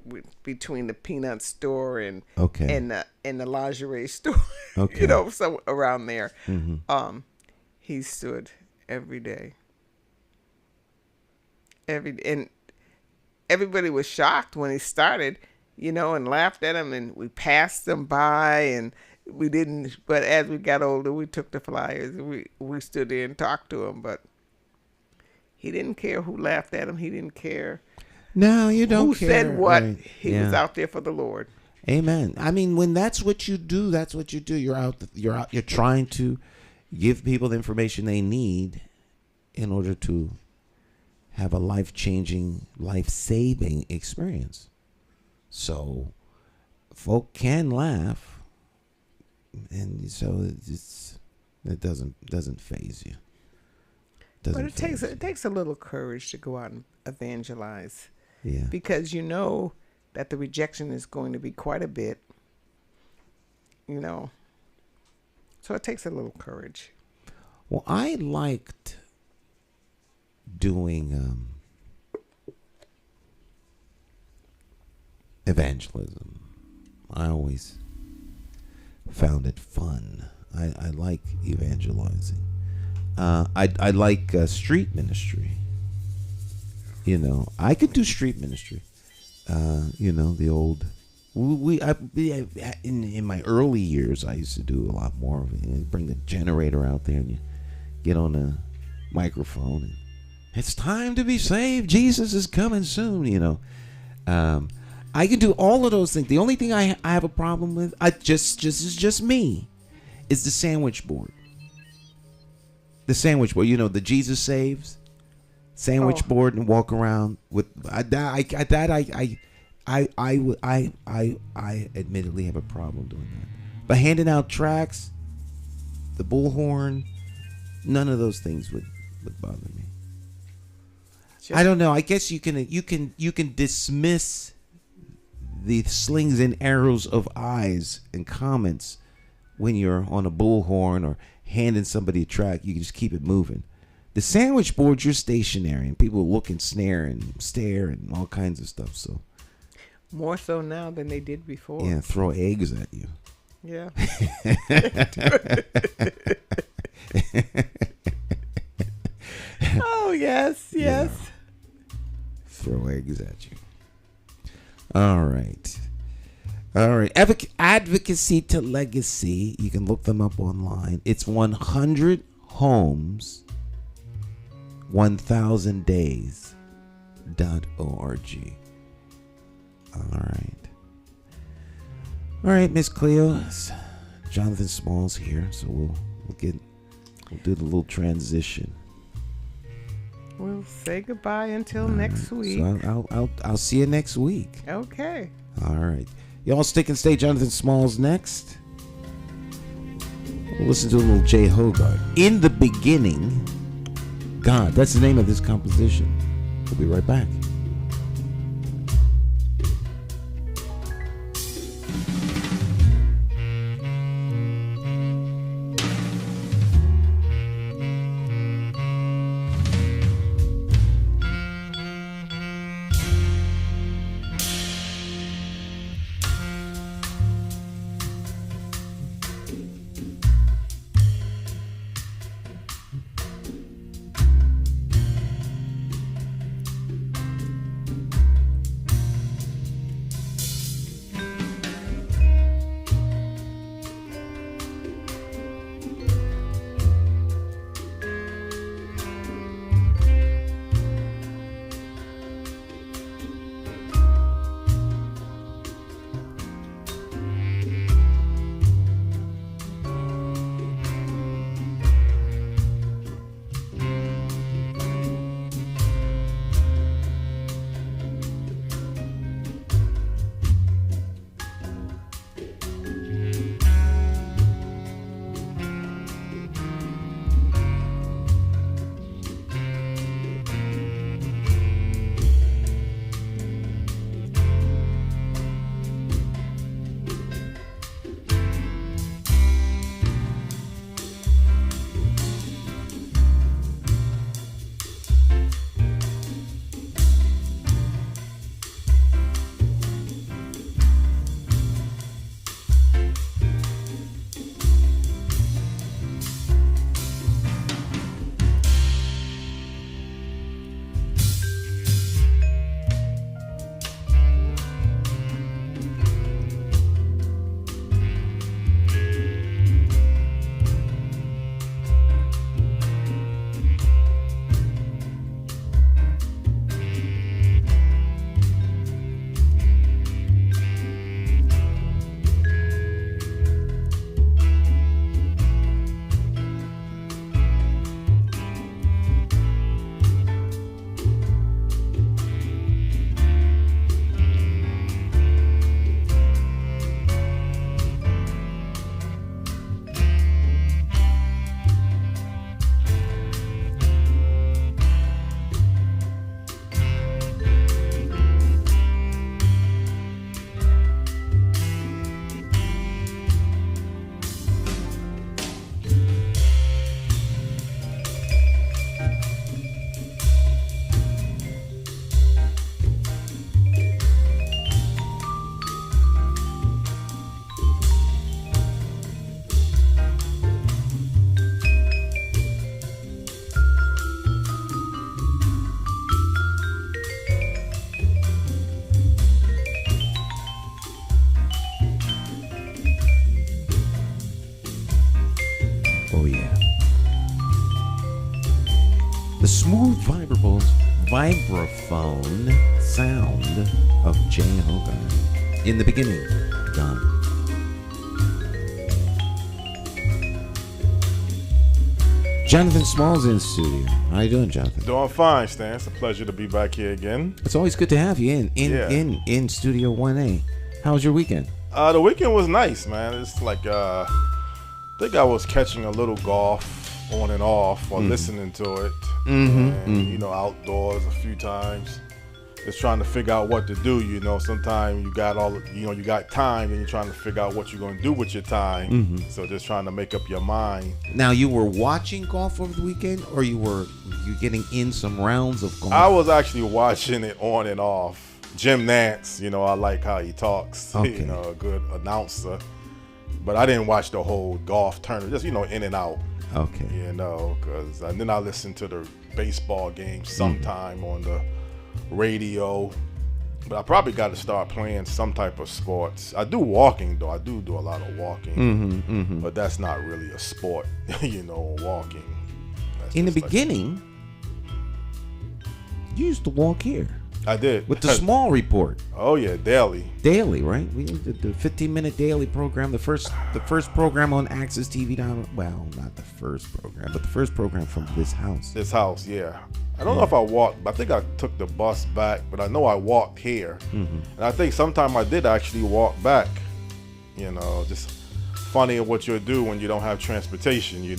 between the peanut store and the lingerie store. So around there. He stood every day. And everybody was shocked when he started, and laughed at him, and we passed them by, and we didn't. But as we got older, we took the flyers. We stood there and talked to him, but he didn't care who laughed at him. He didn't care. No, you don't who care. said what. Right. He was out there for the Lord. Amen. I mean, when that's what you do, that's what you do. You're out. You're trying to give people the information they need in order to have a life-changing, life-saving experience. So folk can laugh, and so it doesn't faze you. But it takes a little courage to go out and evangelize. Yeah. Because you know that the rejection is going to be quite a bit. So it takes a little courage. Well, I liked doing evangelism. I always found it fun. I like evangelizing. I like street ministry. I could do street ministry. The old. In my early years, I used to do a lot more of it. You bring the generator out there and you get on a microphone and it's time to be saved. Jesus is coming soon. I can do all of those things. The only thing I have a problem with, is just me, is the sandwich board. The sandwich board. The Jesus saves sandwich board and walk around with I admittedly have a problem doing that. But handing out tracts, the bullhorn, none of those things would bother me. I don't know. I guess you can dismiss the slings and arrows of eyes and comments when you're on a bullhorn or handing somebody a tract. You can just keep it moving. The sandwich board, you're stationary, and people look and snare and stare and all kinds of stuff. So more so now than they did before. Yeah, throw eggs at you. Yeah. Oh, yes. Yeah. Throw eggs at you. All right. Advocacy to Legacy. You can look them up online. It's 100 homes, 1,000 days.org. All right, Miss Cleo. Jonathan Smalls here, so we'll do the little transition. We'll say goodbye until next week. So I'll see you next week. Okay. All right. Y'all stick and stay. Jonathan Smalls next. We'll listen to a little J. Hogarth. In the beginning, God. That's the name of this composition. We'll be right back. smooth vibraphone sound of Jay Hogarth. In the beginning, God. Jonathan Small's in the studio. How you doing, Jonathan? Doing fine, Stan. It's a pleasure to be back here again. It's always good to have you in Studio 1A. How was your weekend? The weekend was nice, man. It's like I think I was catching a little golf on and off or listening to it, and outdoors a few times. Just trying to figure out what to do. Sometimes you got time, and you're trying to figure out what you're going to do with your time. So just trying to make up your mind. Now, you were watching golf over the weekend, or you getting in some rounds of golf? I was actually watching it on and off. Jim Nance, I like how he talks. Okay. A good announcer. But I didn't watch the whole golf tournament, just in and out. Okay. Because and then I listen to the baseball game sometime on the radio. But I probably got to start playing some type of sports. I do walking though. I do a lot of walking, but that's not really a sport, walking. In the beginning, you used to walk here. I did. With the small report. Oh yeah, daily. Daily, right? We did the 15-minute daily program, the first program on Access TV down. Well, not the first program, but the first program from this house. This house, yeah. I don't know if I walked, but I think I took the bus back, but I know I walked here. And I think sometime I did actually walk back. Just funny what you'll do when you don't have transportation, When you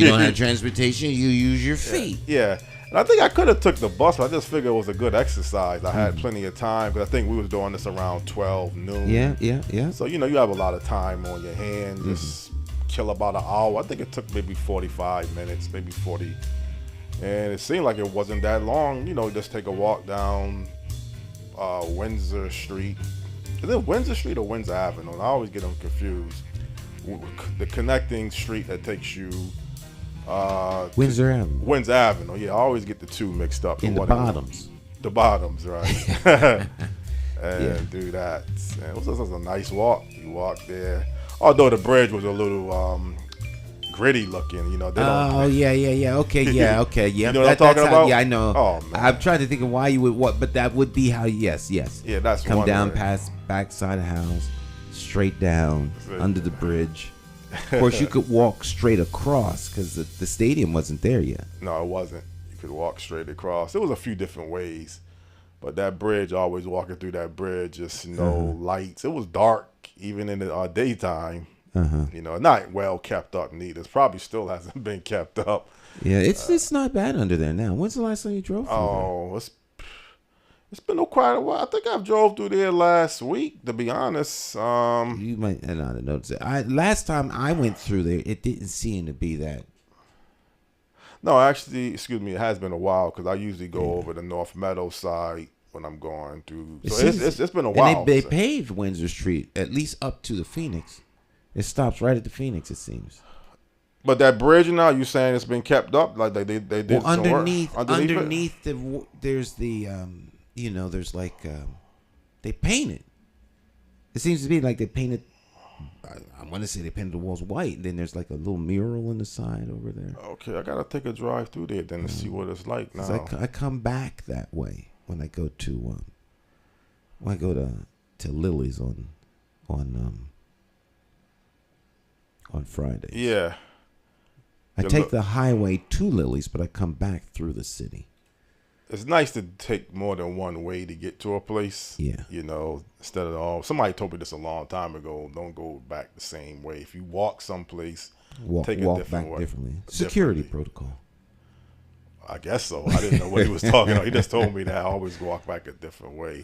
don't have transportation, you use your feet. Yeah. And I think I could have took the bus, but I just figured it was a good exercise. I had plenty of time, because I think we was doing this around 12 noon. Yeah. So, you have a lot of time on your hand. Just kill about an hour. I think it took maybe 45 minutes, maybe 40. And it seemed like it wasn't that long. Just take a walk down Windsor Street. Is it Windsor Street or Windsor Avenue? I always get them confused. The connecting street that takes you... Windsor Avenue. Windsor Avenue. Yeah, I always get the two mixed up. In the bottoms. The bottoms, right. Do that. And it was a nice walk. You walk there. Although the bridge was a little gritty looking, They don't, Okay, yeah. You know what I'm talking about? Yeah, I know. Oh, man. I'm trying to think of why you would walk, but that would be how, yes. Yeah, that's come down way. past backside of house, straight down, under the bridge. Of course, you could walk straight across, because the stadium wasn't there yet. No, it wasn't. You could walk straight across. There was a few different ways. But that bridge, always walking through that bridge, just lights. It was dark, even in the daytime. Not well kept up neither. It probably still hasn't been kept up. Yeah, it's not bad under there now. When's the last time you drove through there? It's been quite a while. I think I've drove through there last week, to be honest. You might not have noticed it. Last time I went through there, it didn't seem to be that. No, actually, excuse me, it has been a while, because I usually go over the North Meadow side when I'm going through. So it's been a while. And they paved Windsor Street, at least up to the Phoenix. It stops right at the Phoenix, it seems. But that bridge now, you saying it's been kept up? Like they did some underneath work? Underneath there's the there's like they painted. It seems to be like they painted. I want to say they painted the walls white, and then there's like a little mural on the side over there. Okay, I gotta take a drive through there then to see what it's like now. I come back that way when I go to Lily's on Friday. Yeah. I take the highway to Lily's, but I come back through the city. It's nice to take more than one way to get to a place. Yeah. Instead of somebody told me this a long time ago, don't go back the same way. If you walk someplace, take a different back way. Differently. Security protocol. I guess so. I didn't know what he was talking about. He just told me that I always walk back a different way.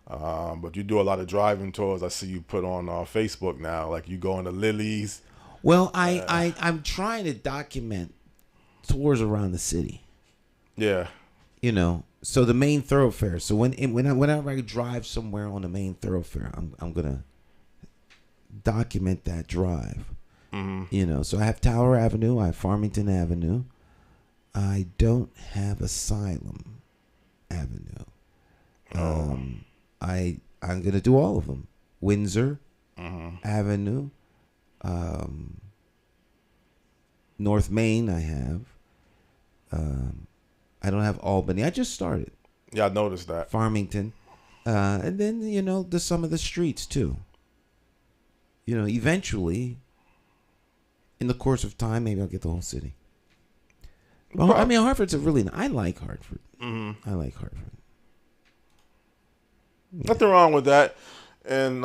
But you do a lot of driving tours. I see you put on Facebook now, like you going to Lily's. Well, I'm trying to document tours around the city. Yeah. So the main thoroughfare. So whenever I drive somewhere on the main thoroughfare, I'm gonna document that drive. So I have Tower Avenue, I have Farmington Avenue. I don't have Asylum Avenue. I'm gonna do all of them. Windsor Avenue, North Main. I have I don't have Albany. I just started. Yeah, I noticed that. Farmington. And then, some of the streets, too. Eventually, in the course of time, maybe I'll get the whole city. Well, I mean, Hartford's I like Hartford. Mm-hmm. I like Hartford. Yeah. Nothing wrong with that. And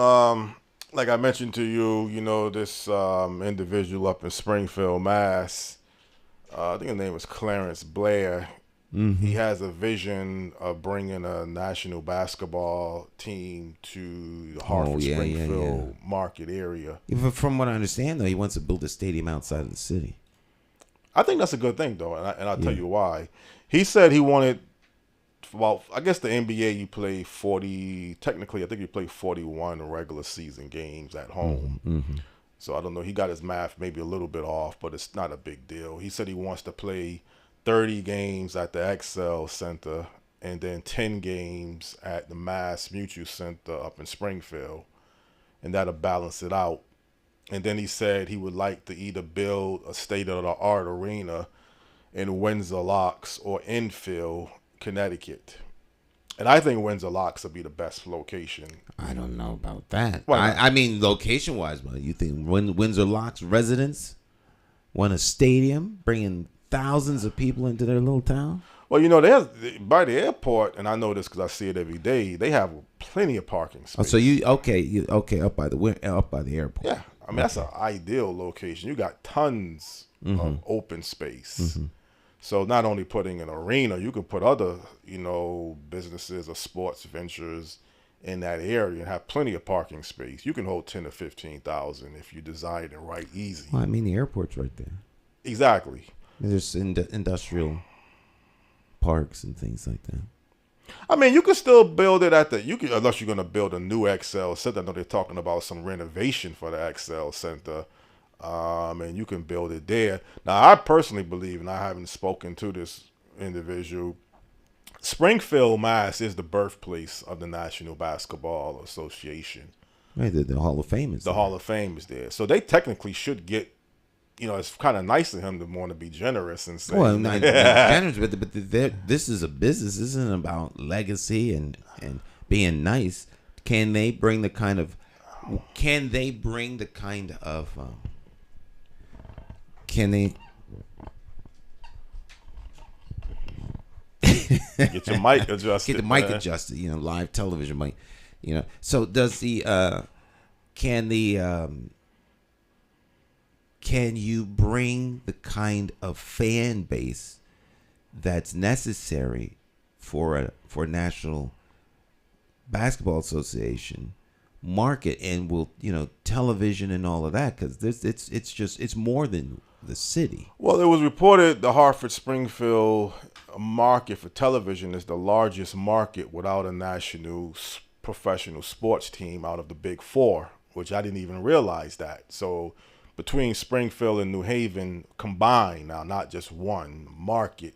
like I mentioned to you, this individual up in Springfield, Mass., I think his name was Clarence Blair. Mm-hmm. He has a vision of bringing a national basketball team to the Hartford, Springfield market area. Even from what I understand, though, he wants to build a stadium outside of the city. I think that's a good thing, though, and I'll tell you why. He said he wanted, well, I guess the NBA, you play 40, technically, I think you play 41 regular season games at home. Mm-hmm. So I don't know. He got his math maybe a little bit off, but it's not a big deal. He said he wants to play 30 games at the XL Center and then 10 games at the Mass Mutual Center up in Springfield, and that'll balance it out. And then he said he would like to either build a state-of-the-art arena in Windsor Locks or Enfield, Connecticut. And I think Windsor Locks would be the best location. I don't know about that. I mean, location-wise, but you think Windsor Locks residents want a stadium bringing thousands of people into their little town? Well, there's by the airport, and I know this because I see it every day. They have plenty of parking space. Oh, so you up by the airport? Yeah, I mean that's an ideal location. You got tons of open space. Mm-hmm. So not only putting an arena, you can put other, businesses or sports ventures in that area and have plenty of parking space. You can hold 10 to 15,000 if you design it right easy. Well, I mean, the airport's right there. Exactly. There's industrial parks and things like that. I mean, you can still build it unless you're going to build a new XL Center. I know they're talking about some renovation for the XL Center. And you can build it there. Now, I personally believe, and I haven't spoken to this individual, Springfield, Mass. is the birthplace of the National Basketball Association. Right, the Hall of Fame is there. The Hall of Fame is there. So they technically should get, it's kind of nice of him to want to be generous and say. Well, not generous, but this is a business. This isn't about legacy and being nice. Can they bring the kind of Can they get your mic adjusted? Get the mic adjusted, live television mic. So does can you bring the kind of fan base that's necessary for a National Basketball Association market, and will television and all of that, because it's more than the city. Well, it was reported the Hartford Springfield market for television is the largest market without a national professional sports team out of the Big Four, which I didn't even realize that. So between Springfield and New Haven combined, now not just one market,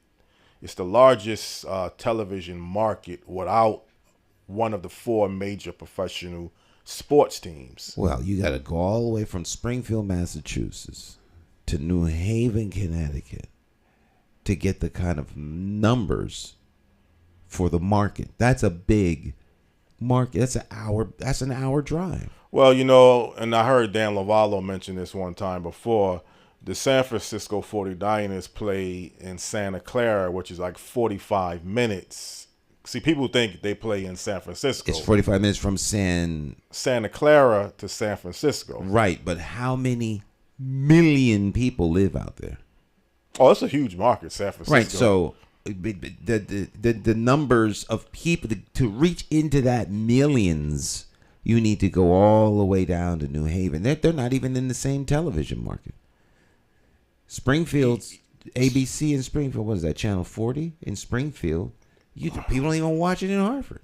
it's the largest television market without one of the four major professional sports teams. Well, you got to go all the way from Springfield, Massachusetts to New Haven, Connecticut to get the kind of numbers for the market. That's a big market. That's an hour drive. Well, and I heard Dan Lovallo mention this one time before. The San Francisco 49ers play in Santa Clara, which is like 45 minutes. See, people think they play in San Francisco. It's 45 minutes from Santa Clara to San Francisco. Right, but how many million people live out there? Oh, it's a huge market, San Francisco. Right, so the numbers of people to reach into that millions, you need to go all the way down to New Haven. They're not even in the same television market. Springfield's ABC in Springfield, what is that, Channel 40 in Springfield? People don't even watch it in Hartford.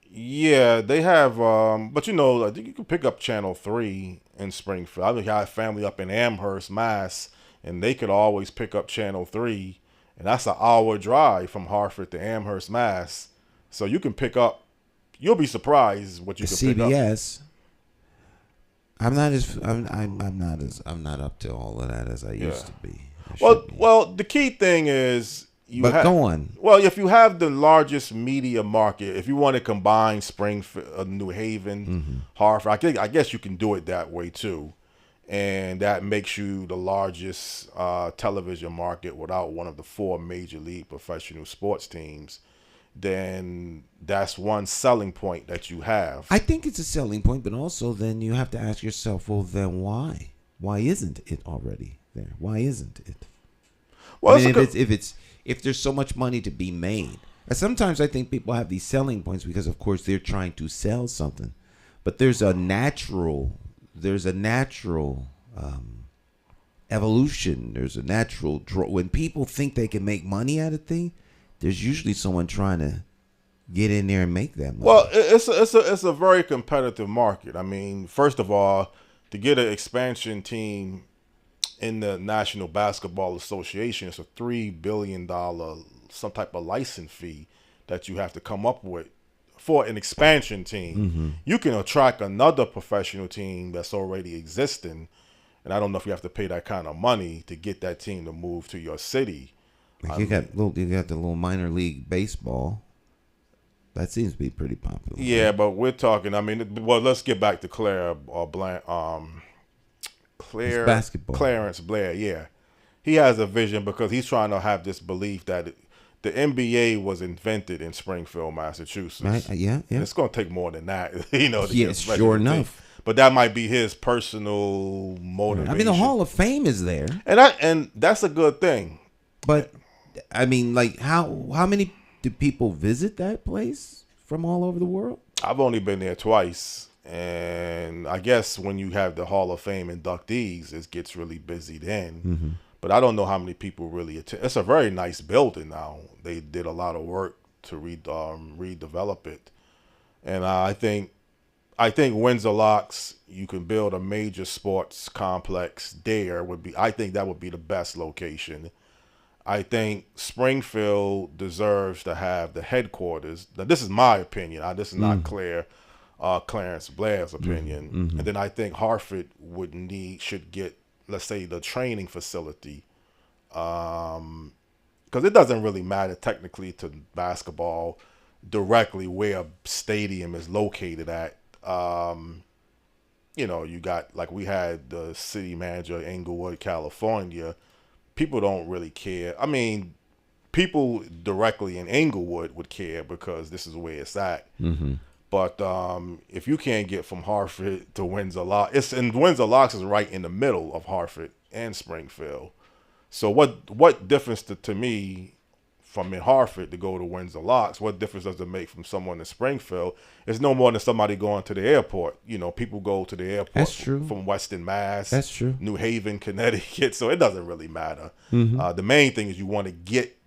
Yeah, they have, but I think you can pick up Channel 3 in Springfield. I have a family up in Amherst, Mass., and they could always pick up Channel 3, and that's an hour drive from Hartford to Amherst, Mass. So you can pick up, you'll be surprised what you can pick up. CBS. I'm not up to all of that as I used to be. Well, the key thing is But go on. Well, if you have the largest media market, if you want to combine Springfield, New Haven, Hartford, I guess you can do it that way too, and that makes you the largest television market without one of the 4 major league professional sports teams. Then that's one selling point that you have. I think it's a selling point, but also then you have to ask yourself, well, then why? Why isn't it already there? Why isn't it? Well, I mean, if there's so much money to be made, and sometimes I think people have these selling points because, of course, they're trying to sell something, but there's a natural evolution. There's a natural draw. When people think they can make money out of thing, there's usually someone trying to get in there and make that money. Well, it's a very competitive market. I mean, first of all, to get an expansion team in the National Basketball Association, it's a $3 billion some type of license fee that you have to come up with for an expansion team. You can attract another professional team that's already existing, and I don't know if you have to pay that kind of money to get that team to move to your city. Like you got the little minor league baseball. That seems to be pretty popular. Yeah, but we're talking. I mean, well, let's get back to basketball. Clarence Blair. Yeah, he has a vision because he's trying to have this belief that the NBA was invented in Springfield, Massachusetts. Right? Yeah. It's going to take more than that, to Yes, sure enough. But that might be his personal motivation. I mean, the Hall of Fame is there, and that's a good thing. But I mean, like, how many do people visit that place from all over the world? I've only been there twice, and I guess when you have the Hall of Fame inductees, it gets really busy then. But I don't know how many people really attend. It's a very nice building now. They did a lot of work to redevelop it, and I think Windsor Locks, you can build a major sports complex there. I think that would be the best location. I think Springfield deserves to have the headquarters. Now, this is my opinion. This is not Clarence Blair's opinion. And then I think Hartford should get, let's say, the training facility, because it doesn't really matter technically to basketball directly where a stadium is located at. You got, like, we had the city manager of Inglewood, California. People don't really care. I mean, people directly in Inglewood would care because this is where it's at. But if you can't get from Hartford to Windsor Locks, Windsor Locks is right in the middle of Hartford and Springfield. So what difference to me from in Hartford to go to Windsor Locks? What difference does it make from someone in Springfield? It's no more than somebody going to the airport. People go to the airport. That's true. From Western Mass. That's true. New Haven, Connecticut. So it doesn't really matter. The main thing is you want to get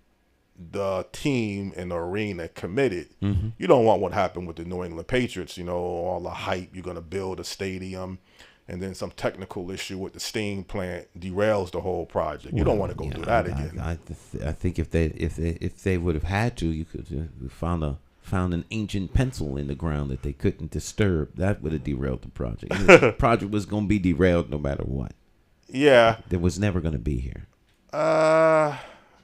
the team in the arena committed. You don't want what happened with the New England Patriots. All the hype. You're going to build a stadium, and then some technical issue with the steam plant derails the whole project. You don't want to go through that again. I think if they would have had to, you could have found an ancient pencil in the ground that they couldn't disturb. That would have derailed the project. The project was going to be derailed no matter what. Yeah, it was never going to be here.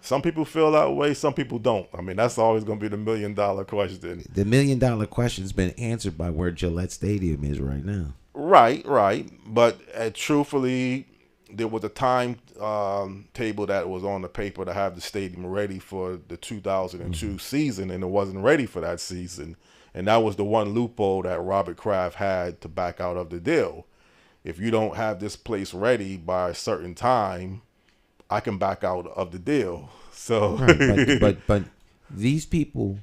Some people feel that way. Some people don't. I mean, that's always going to be the $1 million question. The $1 million question's been answered by where Gillette Stadium is right now. Right. But truthfully, there was a time table that was on the paper to have the stadium ready for the 2002 season, and it wasn't ready for that season. And that was the one loophole that Robert Kraft had to back out of the deal. If you don't have this place ready by a certain time, I can back out of the deal. So, right, but these people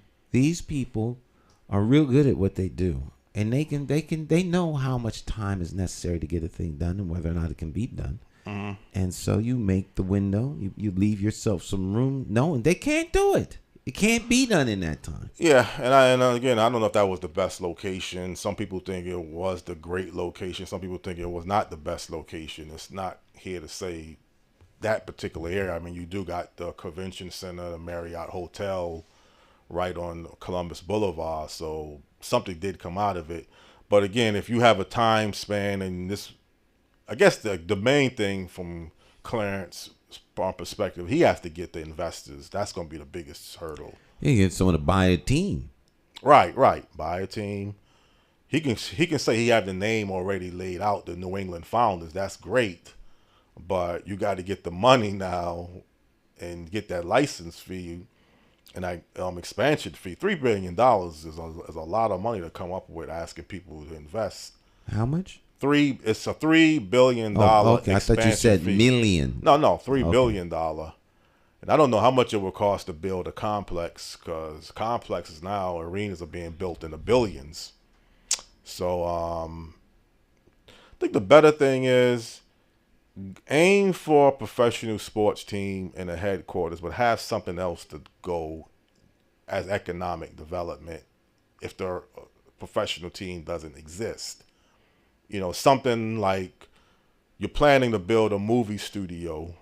are real good at what they do. And they know how much time is necessary to get a thing done and whether or not it can be done. And so you make the window, you leave yourself some room knowing they can't do it. It can't be done in that time. Yeah, and again, I don't know if that was the best location. Some people think it was the great location. Some people think it was not the best location. It's not here to say that particular area. I mean, you do got the convention center, the Marriott Hotel right on Columbus Boulevard, so something did come out of it. But again, if you have a time span, and this, I guess the main thing from clearance perspective, he has to get the investors. That's going to be the biggest hurdle. You get someone to buy a team. Right. Buy a team. He can say he have the name already laid out, the New England Founders. That's great, but you got to get the money now and get that license fee and that expansion fee. $3 billion is a lot of money to come up with asking people to invest. How much? It's a $3 billion okay. expansion I thought you said fee. million. No, $3 billion. And I don't know how much it would cost to build a complex, because complexes now, arenas are being built in the billions. So I think the better thing is aim for a professional sports team in the headquarters, but have something else to go as economic development if the professional team doesn't exist. Something like you're planning to build a movie studio.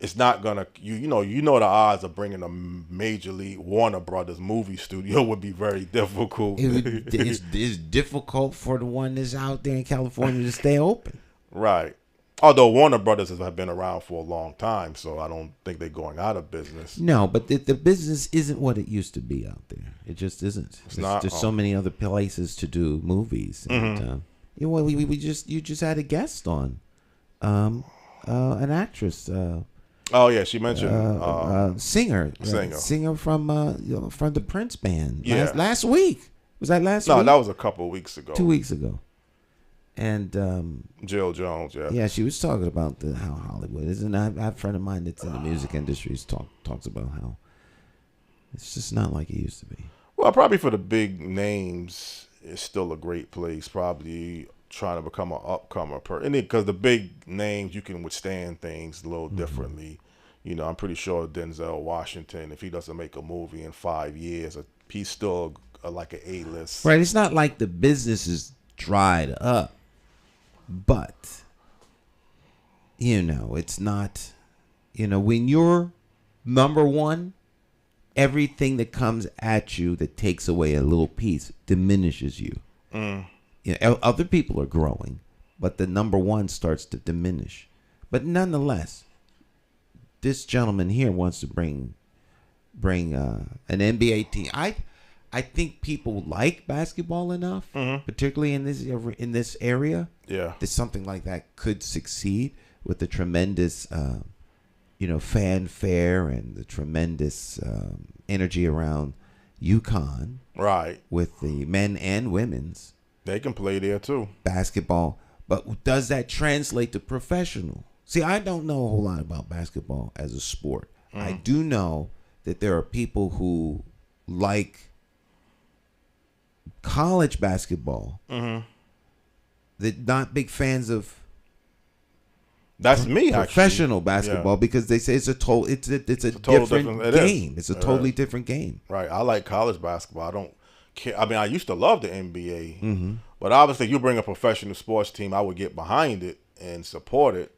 It's not gonna, you know the odds of bringing a Major League Warner Brothers movie studio would be very difficult. It's difficult for the one that's out there in California to stay open. Right. Although Warner Brothers have been around for a long time, so I don't think they're going out of business. No, but the business isn't what it used to be out there. It just isn't. It's not. There's so many other places to do movies. And, you just had a guest on, an actress. Oh yeah, she mentioned singer from the Prince band. Last week. Was that last week? No, that was a couple of weeks ago. 2 weeks ago. And Jill Jones, yeah. Yeah, she was talking about how Hollywood is, and I have a friend of mine that's in the music industry talks about how it's just not like it used to be. Well, probably for the big names, it's still a great place. Probably trying to become an upcomer, because the big names, you can withstand things a little differently. I'm pretty sure Denzel Washington, if he doesn't make a movie in 5 years, he's still like an A-list. Right. It's not like the business is dried up, but it's not. When you're number one, everything that comes at you that takes away a little piece diminishes you. Other people are growing, but the number one starts to diminish. But nonetheless, this gentleman here wants to bring an NBA team. I think people like basketball enough, particularly in this area. Yeah, that something like that could succeed with the tremendous, fanfare and the tremendous energy around UConn. Right. With the men and women's. They can play there too. Basketball. But does that translate to professional? See, I don't know a whole lot about basketball as a sport. I do know that there are people who like college basketball. They're not big fans of That's me, professional basketball, because they say it's a different game. It's a totally different game. Right. I like college basketball. I don't care. I mean, I used to love the NBA, but obviously, you bring a professional sports team, I would get behind it and support it.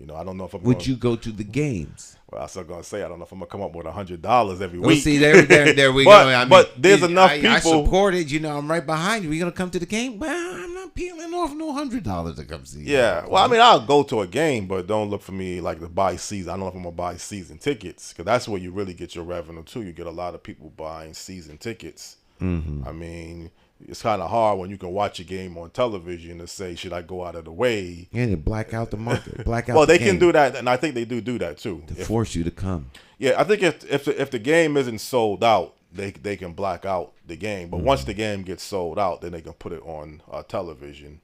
I don't know if I'm. Would you go to the games? Well, I was going to say, I don't know if I'm going to come up with $100 every week. Well, see, there we go. But there's enough people. I support it. I'm right behind you. Are you going to come to the game? Well, I'm not peeling off no $100 to come see you. Yeah. Well, I mean, I'll go to a game, but don't look for me like to buy season. I don't know if I'm going to buy season tickets, because that's where you really get your revenue, too. You get a lot of people buying season tickets. I mean, it's kind of hard when you can watch a game on television to say, should I go out of the way? Yeah, they black out the market. Well, they can do that, and I think they do that too. To force you to come. Yeah, I think if the game isn't sold out, they can black out the game. But once the game gets sold out, then they can put it on television.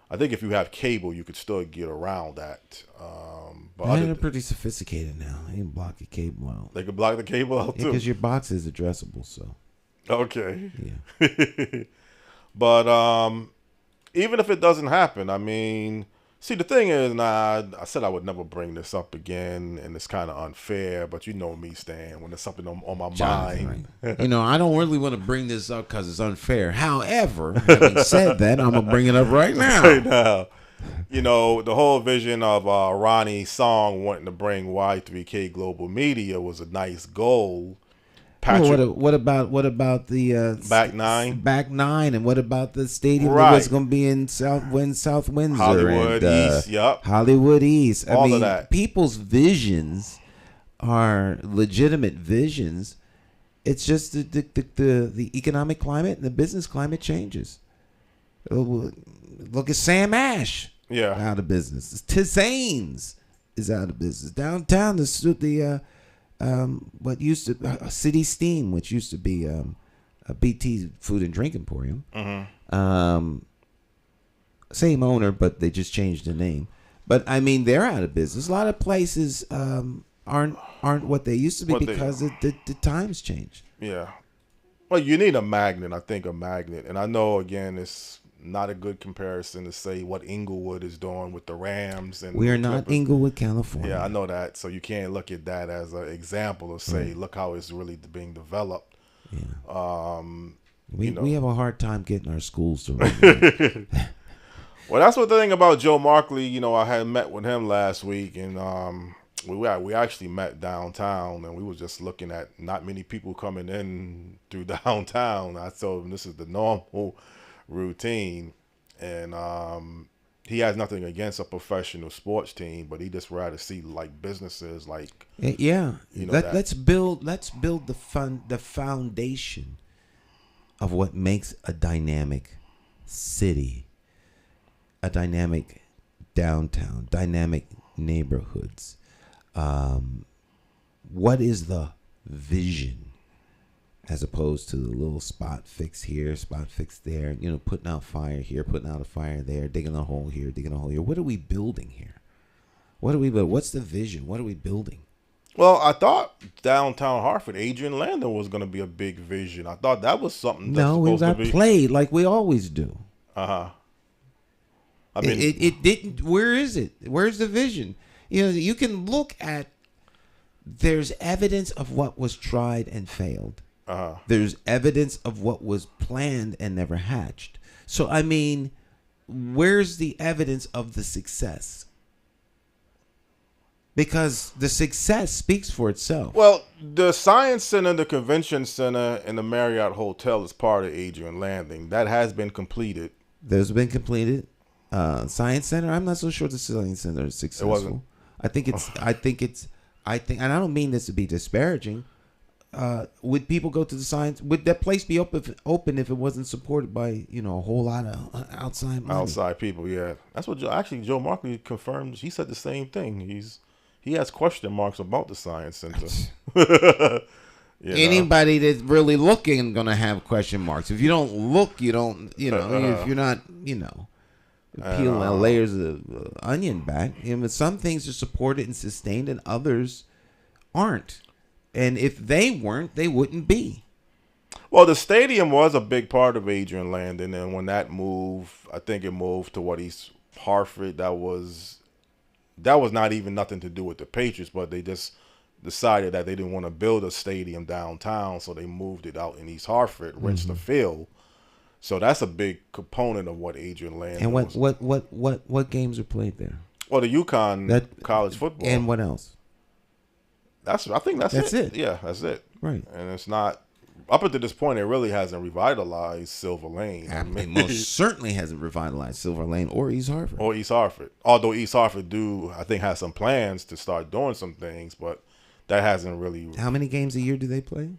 I think if you have cable, you could still get around that. But they're pretty sophisticated now. They can block your cable out. They can block the cable out too. Because your box is addressable, so. Okay. Yeah. But even if it doesn't happen, I mean, see, the thing is, I said I would never bring this up again, and it's kind of unfair, but you know me, Stan, when there's something on my mind. Right. I don't really want to bring this up because it's unfair. However, having said that, I'm going to bring it up right now. Right now. The whole vision of Ronnie Song wanting to bring Y3K Global Media was a nice goal. Patrick. Well, what about the Back nine? Back nine, and what about the stadium Right. that was going to be in South Windsor, Hollywood and, East, yep. Hollywood East. All of that. People's visions are legitimate visions. It's just the economic climate and the business climate changes. Look at Sam Ash. Yeah. Out of business. Tizane's is out of business. Downtown, what used to City Steam, which used to be a BT Food and Drink Emporium. Mm-hmm. Same owner, but they just changed the name. But I mean, they're out of business. A lot of places aren't what they used to be because the times changed. Yeah. Well, you need a magnet. I think a magnet, and I know again it's not a good comparison to say what Inglewood is doing with the Rams and we are not Inglewood, California. Yeah, I know that. So you can't look at that as an example of say, look how it's really being developed. Yeah. We have a hard time getting our schools to run. Well, that's what the thing about Joe Markley. I had met with him last week, and we actually met downtown, and we was just looking at not many people coming in through downtown. I told him this is the normal routine, and he has nothing against a professional sports team, but he just rather see like businesses like let's build the foundation of what makes a dynamic city, a dynamic downtown, dynamic neighborhoods. What is the vision? As opposed to the little spot fix here, spot fix there, putting out fire here, putting out a fire there, digging a hole here, digging a hole here. What are we building here? What are we building? What's the vision? What are we building? Well, I thought downtown Hartford, Adrian Landon was going to be a big vision. I thought that was something that's supposed to be. No, we got played like we always do. I mean, it didn't. Where is it? Where's the vision? You can look at. There's evidence of what was tried and failed. There's evidence of what was planned and never hatched. So, I mean, where's the evidence of the success? Because the success speaks for itself. Well, the Science Center, the Convention Center, and the Marriott Hotel is part of Adrian Landing. That has been completed. Those have been completed. Science Center, I'm not so sure the Science Center is successful. It wasn't. I think, and I don't mean this to be disparaging. Would people go to the science? Would that place be open if it wasn't supported by a whole lot of outside money? Outside people, yeah. That's what Joe Markley confirmed. He said the same thing. He has question marks about the Science Center. Anybody that's really looking gonna have question marks. If you don't look, you don't. If you're not, peeling layers of onion back. Some things are supported and sustained, and others aren't. And if they weren't, they wouldn't be. Well, the stadium was a big part of Adrian Landon, and when that moved, I think it moved to East Hartford. That was not even nothing to do with the Patriots, but they just decided that they didn't want to build a stadium downtown, so they moved it out in East Hartford, Rensselaer Field. So that's a big component of what Adrian Landon. And what games are played there? Well, the UConn college football. And what else? I think that's it. Yeah, that's it. Right. And it's not up until this point. It really hasn't revitalized Silver Lane. It most certainly hasn't revitalized Silver Lane or East Hartford. Although East Hartford I think has some plans to start doing some things, but that hasn't really. How many games a year do they play?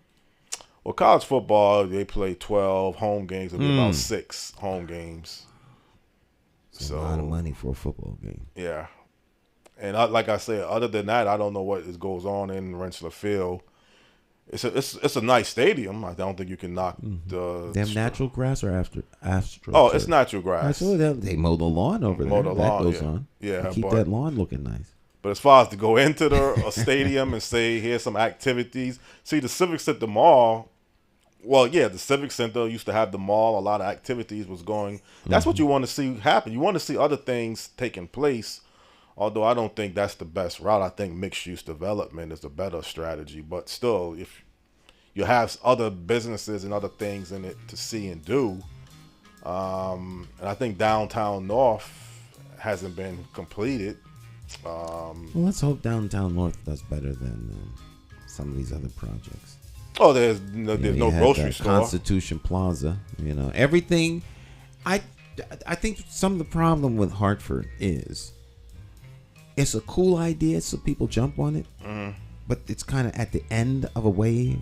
Well, college football, they play 12 home games. It'll be about 6 home games. It's a lot of money for a football game. Yeah. And like I said, other than that, I don't know what goes on in Rensselaer Field. It's a nice stadium. I don't think you can knock the. They have natural grass or astro. Oh, it's natural grass. They mow the lawn over there. That goes on. Yeah, keep that lawn looking nice. But as far as to go into the stadium and say here's some activities, see the Civic Center Mall. Well, yeah, the Civic Center used to have the mall. A lot of activities was going. That's what you want to see happen. You want to see other things taking place. Although I don't think that's the best route. I think mixed-use development is a better strategy. But still, if you have other businesses and other things in it to see and do, and I think downtown North hasn't been completed. Well, let's hope downtown North does better than some of these other projects. Oh, there's no grocery store. Constitution Plaza, everything. I think some of the problem with Hartford is it's a cool idea, so people jump on it, but it's kind of at the end of a wave.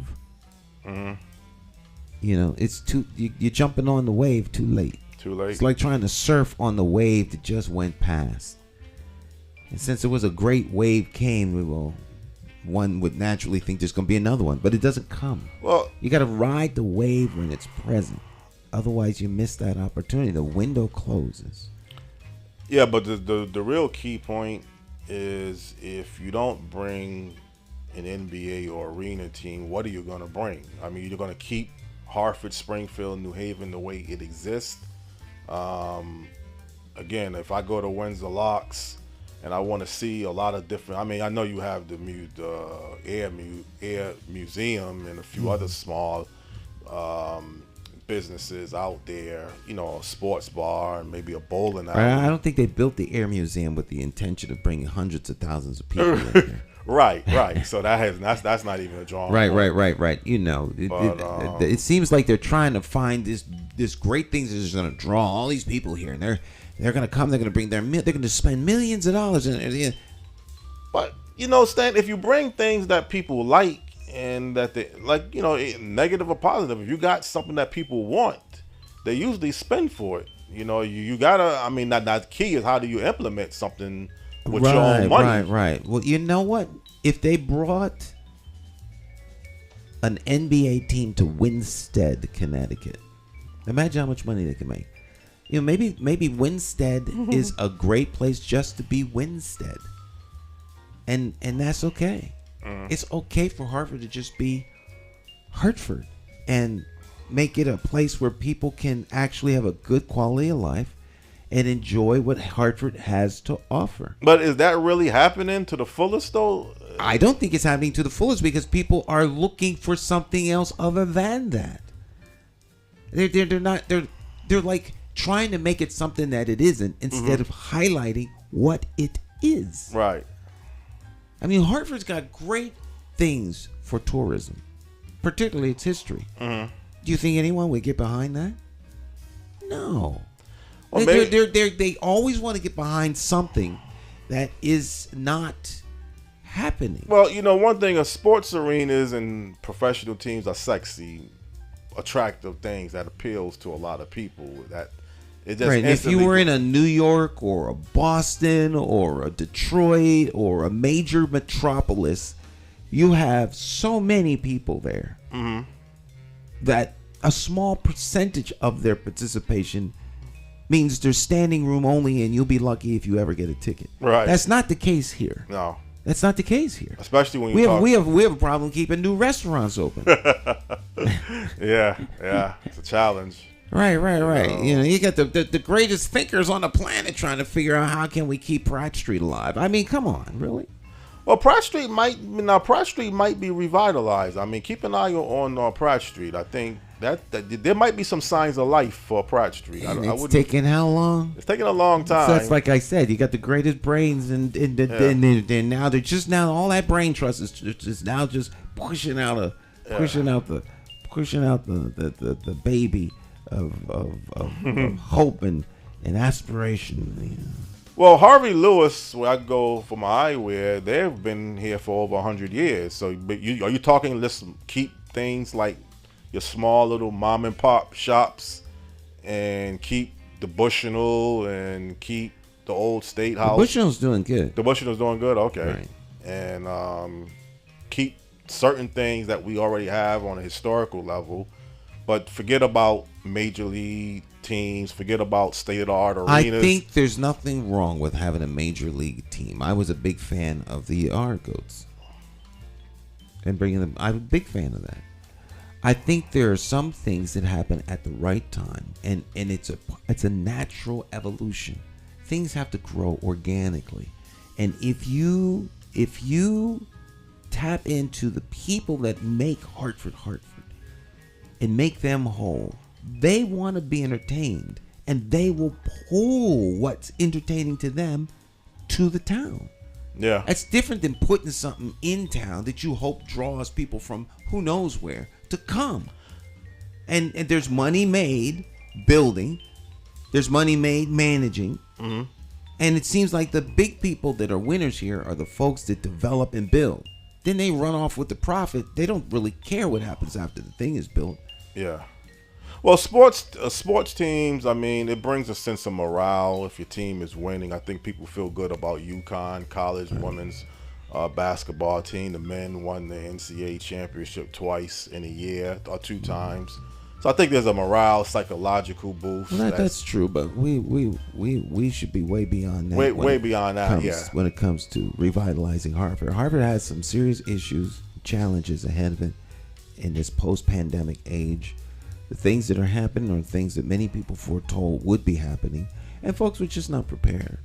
It's you're jumping on the wave too late. Too late. It's like trying to surf on the wave that just went past. And since it was a great wave came, one would naturally think there's going to be another one, but it doesn't come. Well, you got to ride the wave when it's present. Otherwise, you miss that opportunity. The window closes. Yeah, but the real key point is if you don't bring an NBA or arena team, what are you going to bring? I mean, you're going to keep Hartford, Springfield, New Haven the way it exists. Again, if I go to Windsor Locks and I want to see a lot of different, I mean, I know you have the Air Museum and a few other small businesses out there, a sports bar and maybe a bowling alley. I don't think they built the Air Museum with the intention of bringing hundreds of thousands of people in there. Right. So that's not even a drawing. Right. It seems like they're trying to find this great thing that's going to draw all these people here, and they're going to come. They're going to bring they're going to spend millions of dollars. But Stan, if you bring things that people like and that they like, negative or positive, if you got something that people want, they usually spend for it. You gotta. I mean, that the key is how do you implement something with your own money. Right. Well, you know what? If they brought an NBA team to Winstead, Connecticut, imagine how much money they could make. Maybe Winstead is a great place just to be Winstead, and that's okay. It's okay for Hartford to just be Hartford and make it a place where people can actually have a good quality of life and enjoy what Hartford has to offer. But is that really happening to the fullest, though? I don't think it's happening to the fullest because people are looking for something else other than that. They're like trying to make it something that it isn't instead of highlighting what it is. Right. I mean, Hartford's got great things for tourism, particularly its history. Do you think anyone would get behind that? No. Well, they always want to get behind something that is not happening. Well, one thing, sports arenas and professional teams are sexy, attractive things that appeals to a lot of people. That it just right. If you were in a New York or a Boston or a Detroit or a major metropolis, you have so many people there that a small percentage of their participation means there's standing room only, and you'll be lucky if you ever get a ticket. Right. That's not the case here. No. That's not the case here. Especially when we have a problem keeping new restaurants open. Yeah, it's a challenge. Right. You got the greatest thinkers on the planet trying to figure out how can we keep Pratt Street alive. I mean, come on, really? Well, Pratt Street might be revitalized. I mean, keep an eye on Pratt Street. I think that there might be some signs of life for Pratt Street. It's taking how long? It's taking a long time. So it's like I said, you got the greatest brains, and now they're just all that brain trust is just now just pushing out the baby of hope and aspiration. Well, Harvey Lewis, where I go for my eyewear, they've been here for over 100 years. So, but are you talking? Let's keep things like your small little mom and pop shops, and keep the Bushnell and keep the old State House. The Bushnell's doing good. The Bushnell's doing good. Okay, right. And keep certain things that we already have on a historical level, but forget about major league teams, forget about state-of-the-art arenas. I think there's nothing wrong with having a major league team. I was a big fan of the Argoats and bringing them. I'm a big fan of that. I think there are some things that happen at the right time, and it's a natural evolution. Things have to grow organically, and if you tap into the people that make Hartford and make them whole, they want to be entertained, and they will pull what's entertaining to them to the town. Yeah. That's different than putting something in town that you hope draws people from who knows where to come. And there's money made building. There's money made managing. Mm-hmm. And it seems like the big people that are winners here are the folks that develop and build. Then they run off with the profit. They don't really care what happens after the thing is built. Yeah. Well, sports teams, I mean, it brings a sense of morale. If your team is winning, I think people feel good about UConn, college women's basketball team. The men won the NCAA championship twice in a year, or 2 times. So I think there's a morale, psychological boost. Well, that's true, but we should be way beyond that. Way beyond that, yeah. When it comes to revitalizing Harvard. Harvard has some serious issues, challenges ahead of it in this post-pandemic age. The things that are happening are things that many people foretold would be happening, and folks were just not prepared.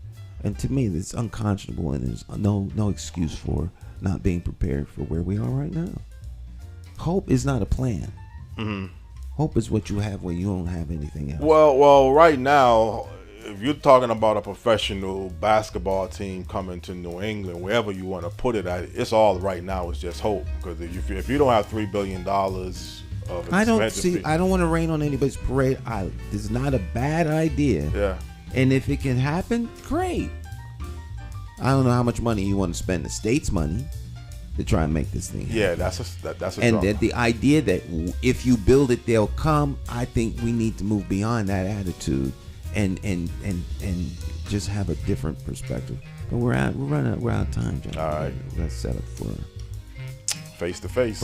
And to me, it's unconscionable, and there's no excuse for not being prepared for where we are right now. Hope is not a plan. Mm-hmm. Hope is what you have when you don't have anything else. Well, right now, if you're talking about a professional basketball team coming to New England, wherever you want to put it at, it's all right now is just hope. Because if you don't have $3 billion of I don't want to rain on anybody's parade. It's not a bad idea. Yeah. And if it can happen, great. I don't know how much money you want to spend, the state's money, to try and make this thing happen. Yeah, that's a and the idea that if you build it, they'll come. I think we need to move beyond that attitude and just have a different perspective. But we're out of time, John. All right, let's set up for face to face.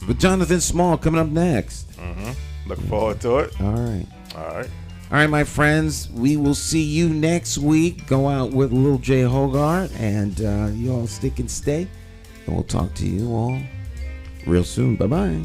But Jonathan Small coming up next. Mm-hmm. Looking forward to it. All right, my friends. We will see you next week. Go out with Lil J Hogarth, and you all stick and stay. And we'll talk to you all real soon. Bye-bye.